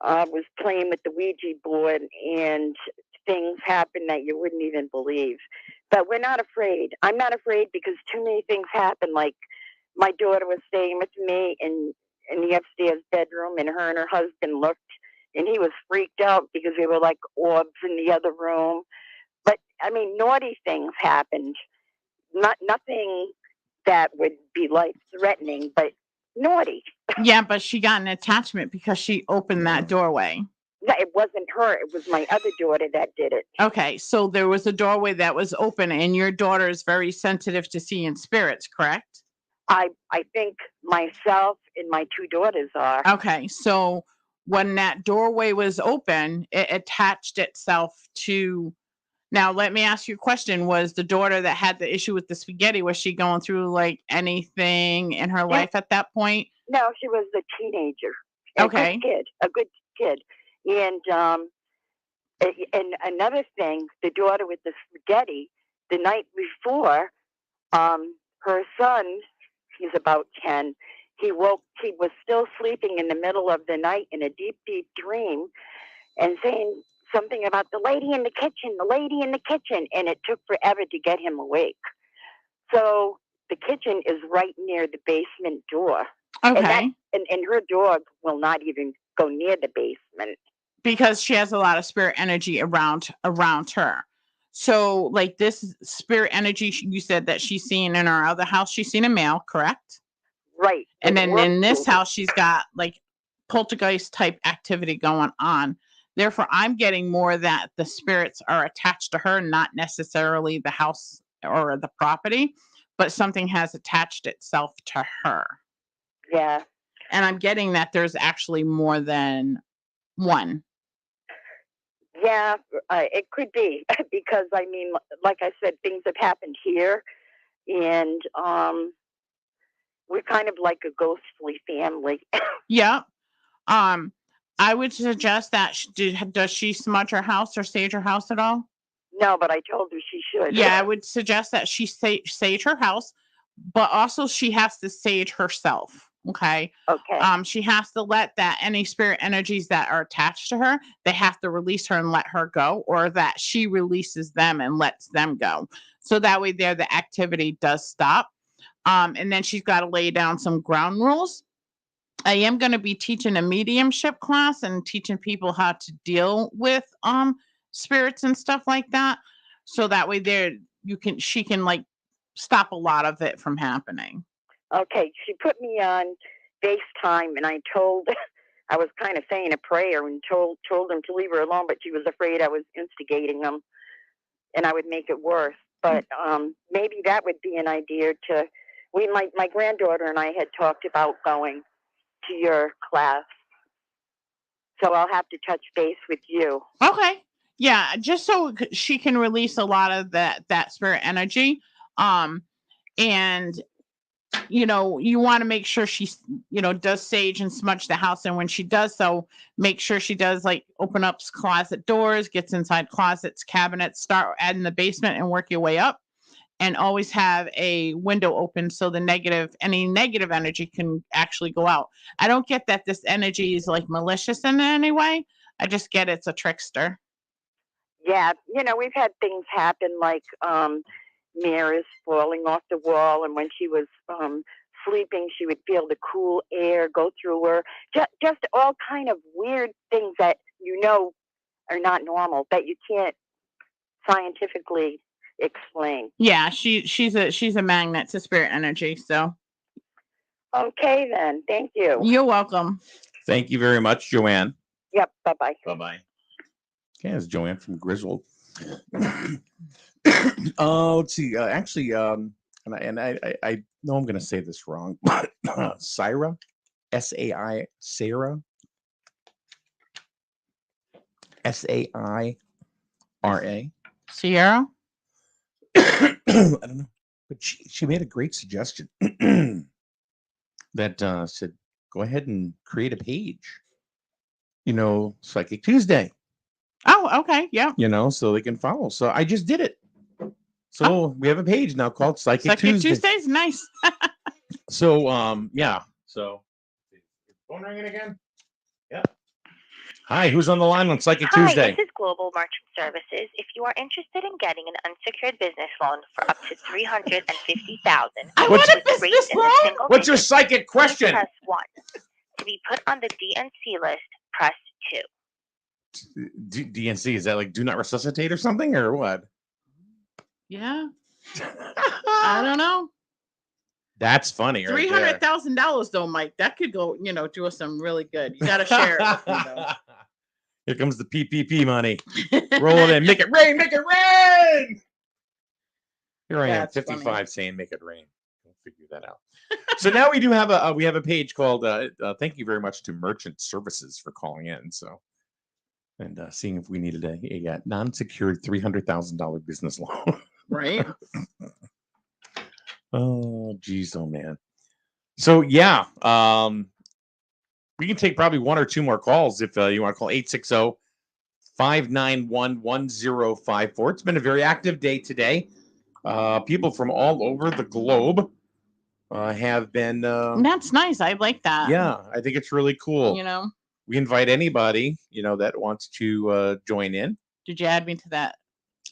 was playing with the Ouija board, and things happened that you wouldn't even believe. But we're not afraid. I'm not afraid because too many things happen. Like my daughter was staying with me in the upstairs bedroom, and her husband looked, and he was freaked out because there were like orbs in the other room. But I mean, naughty things happened. Nothing that would be life threatening, but naughty. Yeah, but she got an attachment because she opened that doorway. No, it wasn't her. It was my other daughter that did it. Okay, so there was a doorway that was open, and your daughter is very sensitive to seeing spirits, correct? I think myself and my two daughters are. Okay, so when that doorway was open, it attached itself to. Now, let me ask you a question. Was the daughter that had the issue with the spaghetti, was she going through like anything in her life at that point? No, she was a teenager. Okay. A good kid. And another thing, the daughter with the spaghetti, the night before, her son, he's about 10, he was still sleeping in the middle of the night in a deep, deep dream and saying something about the lady in the kitchen, and it took forever to get him awake. So the kitchen is right near the basement door. Okay. And her dog will not even go near the basement. Because she has a lot of spirit energy around her. So like this spirit energy, you said that she's seen in her other house, she's seen a male, correct? Right. And then in this house, she's got like poltergeist type activity going on. Therefore, I'm getting more that the spirits are attached to her, not necessarily the house or the property, but something has attached itself to her. Yeah. And I'm getting that there's actually more than one. Yeah, it could be because I mean, like I said, things have happened here, and we're kind of like a ghostly family. Yeah. I would suggest that does she smudge her house or sage her house at all? No, but I told her she should. Yeah, I would suggest that she sage her house, but also she has to sage herself. Okay. Okay. She has to let that any spirit energies that are attached to her, they have to release her and let her go, or that she releases them and lets them go. So that way there the activity does stop. And then she's got to lay down some ground rules. I am going to be teaching a mediumship class and teaching people how to deal with spirits and stuff like that. So that way she can like stop a lot of it from happening. Okay, she put me on FaceTime, and I was kind of saying a prayer and told them to leave her alone, but she was afraid I was instigating them, and I would make it worse. But maybe that would be an idea my granddaughter and I had talked about going to your class, so I'll have to touch base with you. Okay, yeah, just so she can release a lot of that spirit energy, and you want to make sure she, does sage and smudge the house. And when she does so, make sure she does like open up closet doors, gets inside closets, cabinets, start adding the basement and work your way up. And always have a window open so any negative energy can actually go out. I don't get that this energy is like malicious in any way. I just get it's a trickster. Yeah, we've had things happen like mirrors falling off the wall, and when she was sleeping, she would feel the cool air go through her. Just all kind of weird things that are not normal, that you can't scientifically explain. Yeah, she's a magnet to spirit energy. So okay, then. Thank you. You're welcome. Thank you very much, Joanne. Yep. Bye-bye. Bye-bye. Okay, it's Joanne from Griswold. Let's see. Actually, and I know I'm going to say this wrong, but Sarah, S-A-I, Sarah, S-A-I-R-A. Sierra? I don't know, but she made a great suggestion that said, go ahead and create a page, Psychic Tuesday. Oh, okay. Yeah. So they can follow. So I just did it. So we have a page now called Psychic Tuesday. Tuesday's nice. So yeah. So phone ringing again? Yeah. Hi, who's on the line on Psychic Tuesday? Hi, this is Global Merchant Services. If you are interested in getting an unsecured business loan for up to $350,000, what's your psychic question? Press 1. To be put on the DNC list, press 2. DNC, is that like do not resuscitate or something, or what? Yeah. I don't know. That's funny. Right $300,000 though, Mike. That could go, do us some really good. You got to share it. Here comes the PPP money. Roll it in. Make it rain. Make it rain. Here I am, 55, funny. Saying make it rain. We'll figure that out. So now we do have a page called thank you very much to Merchant Services for calling in. So and seeing if we needed a non-secured $300,000 business loan. Right. Oh, geez, oh man. So yeah, we can take probably one or two more calls if you want to call 860-591-1054. It's been a very active day today. People from all over the globe have been. That's nice. I like that. Yeah, I think it's really cool. We invite anybody that wants to join in. Did you add me to that?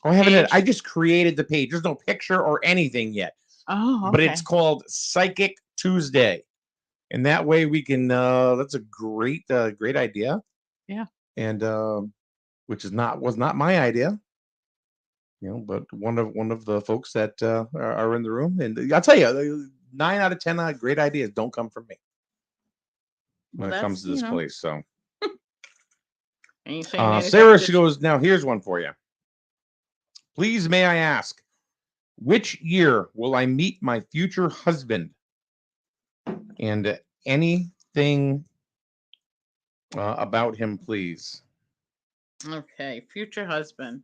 Oh, I haven't. I just created the page. There's no picture or anything yet. Oh, okay. But it's called Psychic Tuesday, and that way we can. That's a great idea. Yeah. And which was not my idea. But one of the folks that are in the room, and I'll tell you, 9 out of 10 great ideas don't come from me when it comes to this place. So, Sarah, she goes, now here's one for you. Please, may I ask, which year will I meet my future husband? And anything about him, please. Okay, future husband.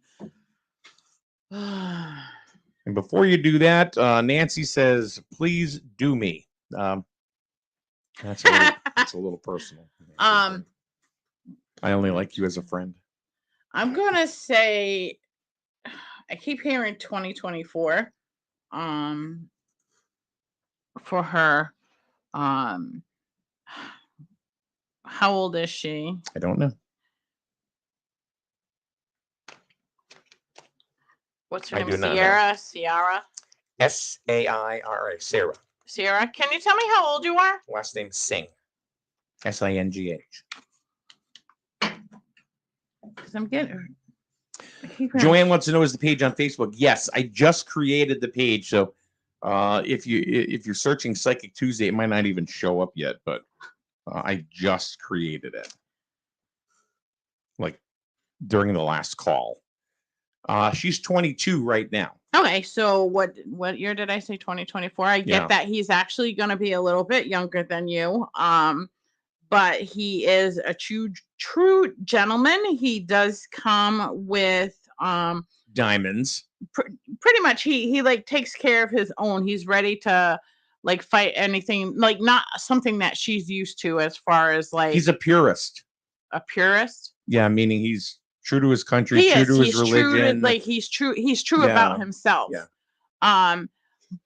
And before you do that, Nancy says, please do me. That's a little personal. I only like you as a friend. I'm going to say, I keep hearing 2024 for her. How old is she? I don't know. What's her name? Sierra? S-A-I-R-A. Sarah. Sierra, can you tell me how old you are? Last name Singh. S-I-N-G-H. Because I'm getting... Joanne wants to know, is the page on Facebook? Yes, I just created the page. So if you're searching Psychic Tuesday, it might not even show up yet, but I just created it. Like during the last call. She's 22 right now. Okay, so what year did I say? 2024. I get that he's actually going to be a little bit younger than you. But he is a true gentleman. He does come with diamonds. Pretty much he like takes care of his own. He's ready to like fight anything, like not something that she's used to as far as like He's a purist. a purist. Yeah, meaning he's true to his country, He true is. to his He's true to religion. like he's true Yeah. about himself. Yeah.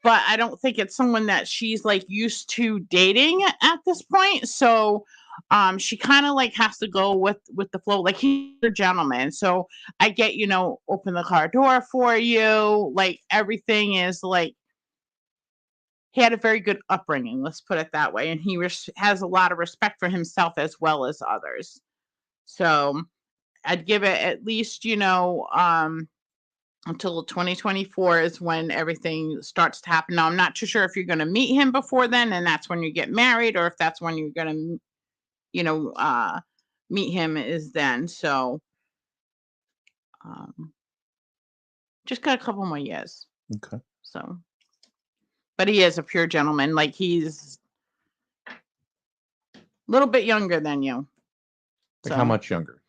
But I don't think it's someone that she's like used to dating at this point. So she kind of like has to go with the flow. Like he's a gentleman. So I get, open the car door for you. Like everything is like he had a very good upbringing, let's put it that way. And he has a lot of respect for himself as well as others. So I'd give it at least, until 2024 is when everything starts to happen. Now, I'm not too sure if you're going to meet him before then, and that's when you get married, or if that's when you're going to, meet him is then. So just got a couple more years. Okay. So, but he is a pure gentleman. Like he's a little bit younger than you. Like how much younger?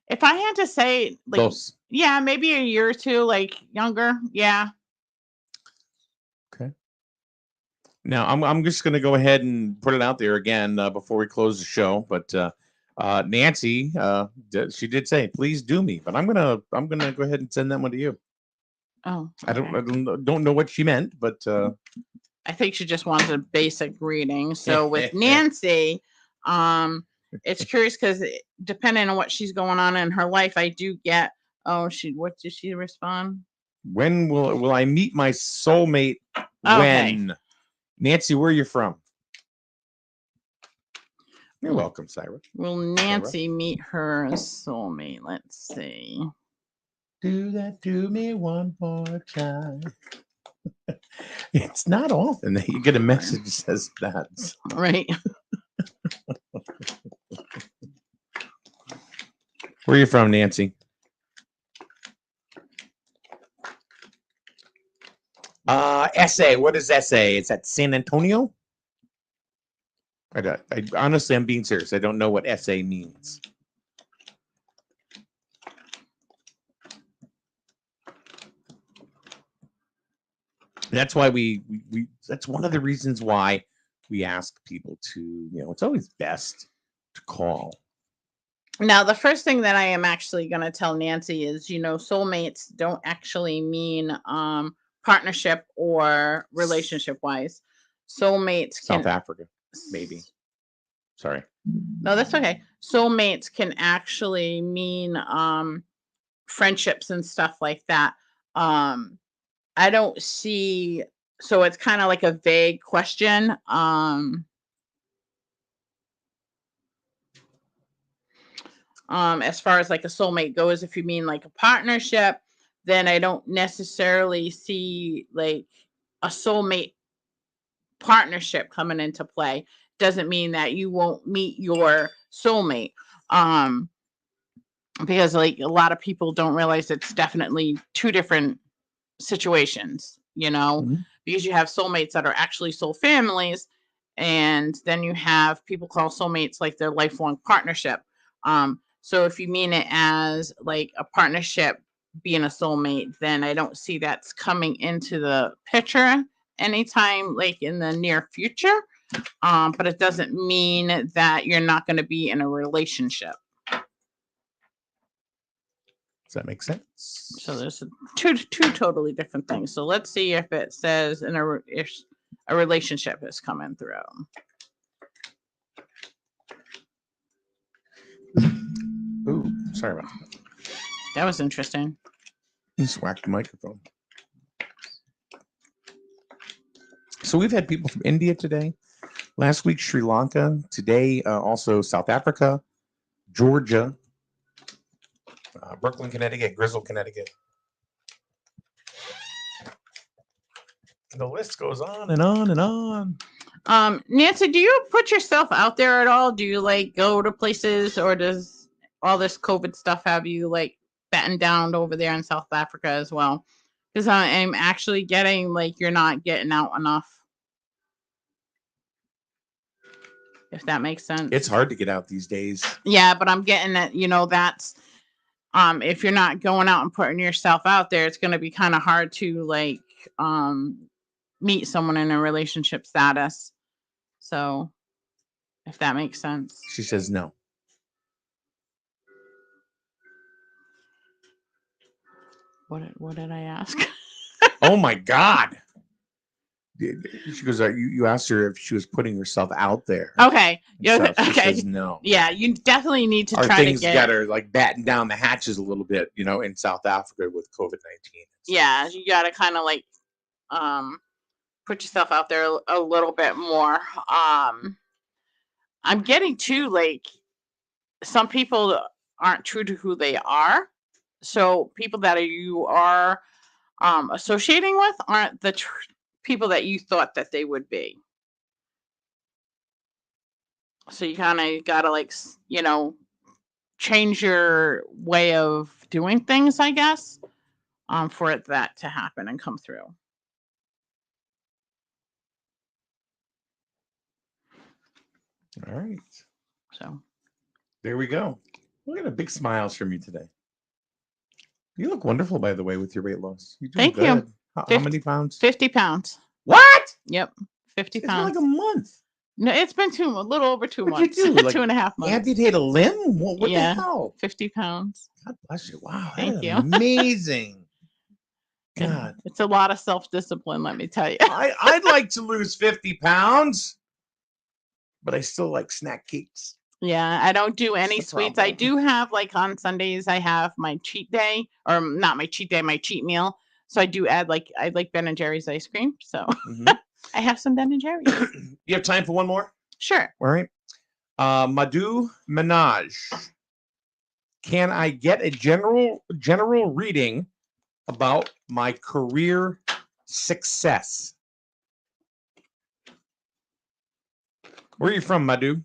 If I had to say, like, Close. Yeah, maybe a year or two, like younger. Yeah. Okay. Now I'm just going to go ahead and put it out there again before we close the show. But Nancy, she did say, "Please do me," but I'm gonna go ahead and send that one to you. Oh. Okay. I don't know what she meant, but I think she just wanted a basic reading. So with Nancy, it's curious because depending on what she's going on in her life, I do get. Oh, what did she respond? When will I meet my soulmate? Okay. When? Nancy, where are you from? You're welcome, Cyrus. Will Nancy meet her soulmate? Let's see. Do that to me one more time. It's not often that you get a message that says that. Right. Where are you from, Nancy? SA. What is SA? It's at San Antonio? I honestly, I'm being serious. I don't know what SA means. That's why we that's one of the reasons why we ask people to, it's always best to call. Now, the first thing that I am actually going to tell Nancy is, soulmates don't actually mean partnership or relationship wise. Soulmates can South Africa, maybe. Sorry. No, that's okay. Soulmates can actually mean friendships and stuff like that. I don't see, so it's kind of like a vague question. As far as like a soulmate goes, if you mean like a partnership, then I don't necessarily see like a soulmate partnership coming into play. Doesn't mean that you won't meet your soulmate. Because like a lot of people don't realize it's definitely two different situations, because you have soulmates that are actually soul families, and then you have people call soulmates like their lifelong partnership. So if you mean it as like a partnership being a soulmate, then I don't see that's coming into the picture anytime like in the near future. But it doesn't mean that you're not going to be in a relationship. Does that make sense? So there's two totally different things. So let's see if it says if a relationship is coming through. Ooh, sorry about that. That was interesting. Just whacked the microphone. So we've had people from India today. Last week, Sri Lanka. Today, also South Africa, Georgia, Brooklyn, Connecticut, Grizzle, Connecticut. The list goes on and on and on. Nancy, do you put yourself out there at all? Do you like go to places, or does all this COVID stuff have you like battened down over there in South Africa as well? Because I'm actually getting like you're not getting out enough. If that makes sense. It's hard to get out these days. Yeah, but I'm getting that, that's if you're not going out and putting yourself out there, it's going to be kind of hard to like meet someone in a relationship status. So, if that makes sense. She says no. What did I ask? Oh my God. She goes, you asked her if she was putting herself out there. Okay. Yeah. She Okay. says no. Yeah, you definitely need to Our try to things got her like batten down the hatches a little bit, in South Africa with COVID-19. Yeah, you got to kind of like put yourself out there a little bit more. I'm getting too like some people aren't true to who they are. So people that you are associating with aren't the people that you thought that they would be. So you kind of got to like, change your way of doing things, I guess, for that to happen and come through. All right. So there we go. Look at the big smiles from you today. You look wonderful, by the way, with your weight loss. You're doing Thank good. you. How many pounds? 50 pounds. What? Yep. 50 It's pounds. been like a month. No, it's been a little over 2 What'd months. you do? Like, 2.5 months. amputate a limb? What the hell? 50 pounds. God bless you. Wow. Thank you. Amazing. God. It's a lot of self-discipline, let me tell you. I'd like to lose 50 pounds, but I still like snack cakes. Yeah, I don't do any sweets. I do have, like, on Sundays, I have my cheat day, or not my cheat day, my cheat meal. So I do add, like, I like Ben & Jerry's ice cream. So I have some Ben & Jerry's. You have time for one more? Sure. All right. Madhu Minaj. Can I get a general reading about my career success? Where are you from, Madhu?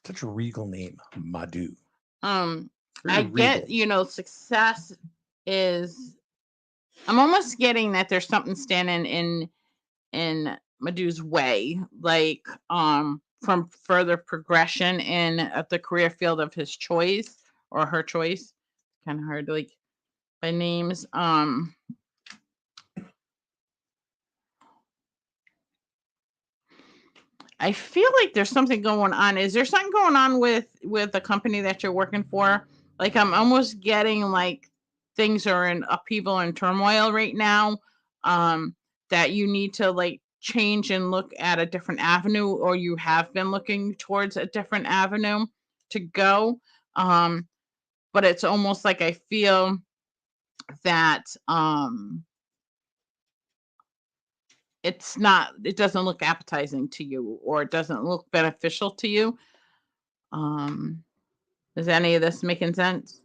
Such a regal name, Madhu. I get, success is. I'm almost getting that there's something standing in Madhu's way, like from further progression in the career field of his choice or her choice. Kind of hard to like by names. I feel like there's something going on. Is there something going on with the company that you're working for? Like I'm almost getting like things are in upheaval and turmoil right now. That you need to like change and look at a different avenue, or you have been looking towards a different avenue to go. But it's almost like I feel that it doesn't look appetizing to you, or it doesn't look beneficial to you. Is any of this making sense?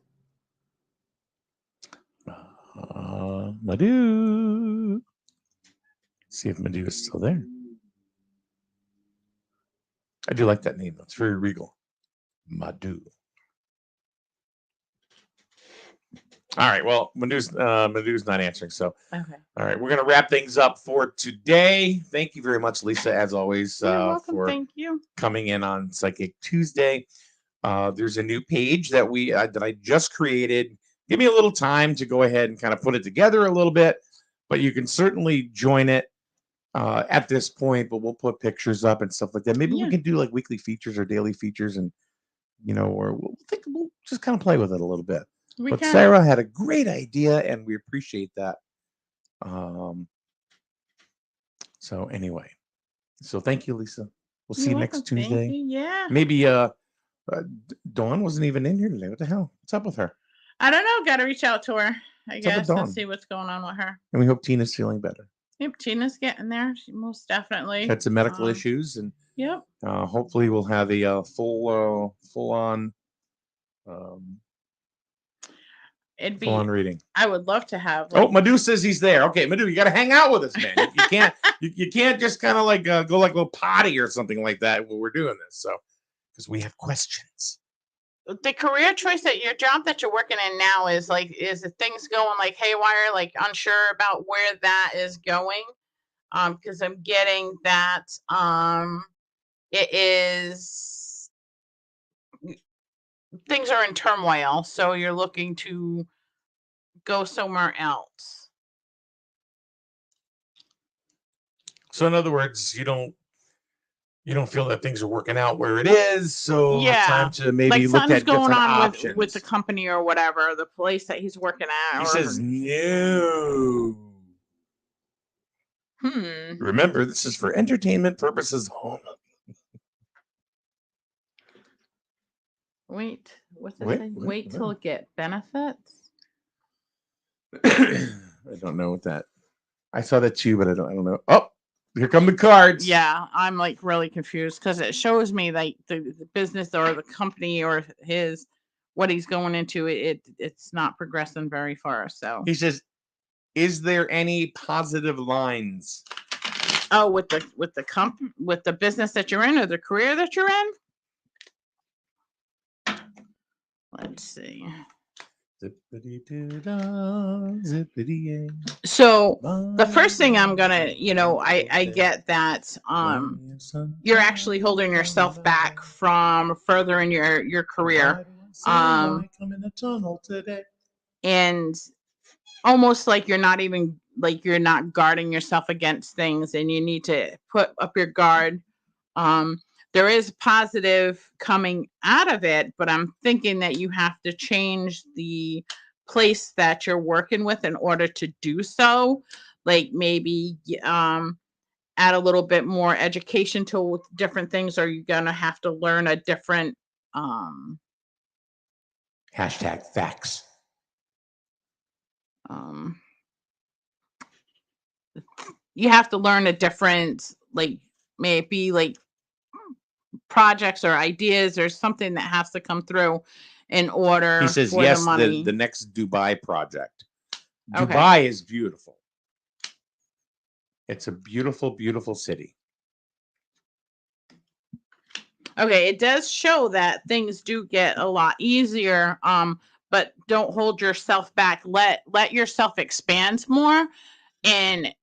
Madhu. See if Madhu is still there. I do like that name. It's very regal. Madhu. All right. Well, Madhu's not answering. So, okay. All right. We're going to wrap things up for today. Thank you very much, Lisa, as always, You're welcome. for Thank you. coming in on Psychic Tuesday. There's a new page that I just created. Give me a little time to go ahead and kind of put it together a little bit, but you can certainly join it at this point. But we'll put pictures up and stuff like that. Maybe we can do like weekly features or daily features, and or we'll just kind of play with it a little bit. But Sarah had a great idea, and we appreciate that. So anyway, thank you, Lisa. We'll see you next Tuesday. Thank you. Yeah. Maybe Dawn wasn't even in here today. What the hell? What's up with her? I don't know. Got to reach out to her, I guess, and see what's going on with her. And we hope Tina's feeling better. Yep, Tina's getting there. She most definitely had some medical issues, and yep. Hopefully we'll have a full on. It'd be full on reading. I would love to have. Like, Madhu says he's there. Okay, Madhu, you got to hang out with us, man. You can't you can't just kind of like go like a little potty or something like that when we're doing this. So because we have questions. The career choice at your job that you're working in now is things going like haywire, like unsure about where that is going. Because I'm getting that it is things are in turmoil, so you're looking to go somewhere else. So in other words, you don't feel that things are working out where it is, so time to maybe look something's at going different on options. with the company or whatever, the place that he's working at. He says no. Remember, this is for entertainment purposes only. Wait, what's it say? Wait till it get benefits. I don't know what that. I saw that too, but I don't know. Oh, here come the cards. Yeah, I'm like really confused because it shows me like the business or the company or what he's going into. It's not progressing very far. So he says, "Is there any positive lines?" Oh, with the business that you're in or the career that you're in. Let's see. So the first thing I'm gonna, I get that you're actually holding yourself back from furthering your career. And almost like you're not guarding yourself against things, and you need to put up your guard. There is positive coming out of it, but I'm thinking that you have to change the place that you're working with in order to do so. Like maybe add a little bit more education to different things, or you're gonna have to learn a different hashtag facts. You have to learn a different, maybe projects or ideas or something that has to come through in order. He says for yes. The money. The next Dubai project. Okay. Dubai is beautiful. It's a beautiful, beautiful city. Okay, it does show that things do get a lot easier. But don't hold yourself back. Let yourself expand more, and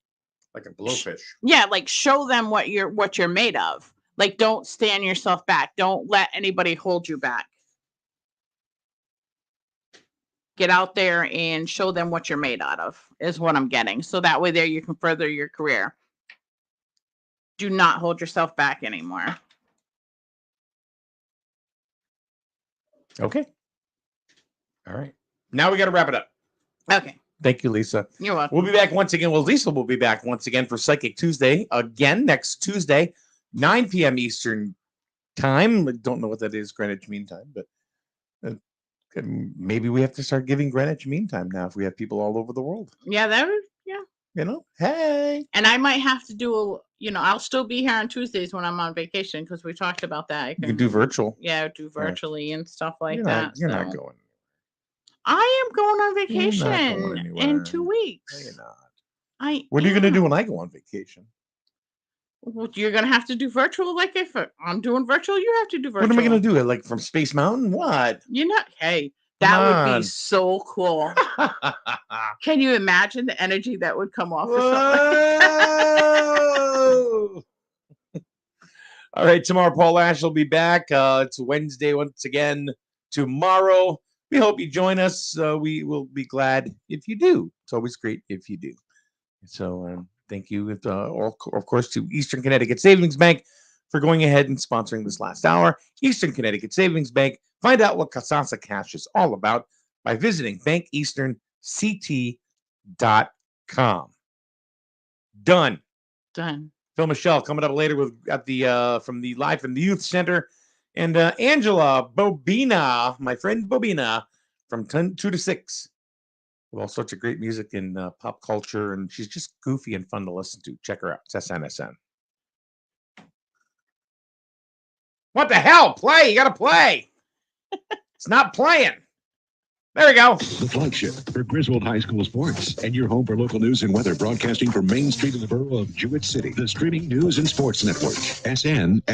like a blowfish. Yeah, show them what you're made of. Don't stand yourself back. Don't let anybody hold you back. Get out there and show them what you're made out of, is what I'm getting. So that way there you can further your career. Do not hold yourself back anymore. Okay. All right. Now we got to wrap it up. Okay. Thank you, Lisa. You're welcome. We'll be back once again. Well, Lisa will be back once again for Psychic Tuesday again next Tuesday, 9 p.m. Eastern time. I don't know what that is, Greenwich Mean Time, but maybe we have to start giving Greenwich Mean Time now if we have people all over the world. Yeah, that would, yeah. Hey. And I might have to do I'll still be here on Tuesdays when I'm on vacation because we talked about that. You can do virtual. Yeah, do virtually and stuff like you're that. You're not going. I am going on vacation in 2 weeks. No, you're not. What are you going to do when I go on vacation? Well, you're going to have to do virtual. If I'm doing virtual, you have to do virtual. What am I going to do? From Space Mountain? What? Hey, that would be so cool. Can you imagine the energy that would come off? All right, tomorrow Paul Ash will be back. It's Wednesday once again. Tomorrow. We hope you join us. We will be glad if you do. It's always great if you do. So thank you, of course, to Eastern Connecticut Savings Bank for going ahead and sponsoring this last hour. Eastern Connecticut Savings Bank. Find out what Kasasa Cash is all about by visiting bankeasternct.com. Done. Phil Michelle coming up later from the Live from the Youth Center. And Angela Bobina, my friend Bobina, from 2 to 6. With all sorts of great music and pop culture. And she's just goofy and fun to listen to. Check her out. It's SNSN. What the hell? Play. You got to play. It's not playing. There we go. The flagship for Griswold High School sports and your home for local news and weather, broadcasting from Main Street in the borough of Jewett City. The streaming news and sports network, SN.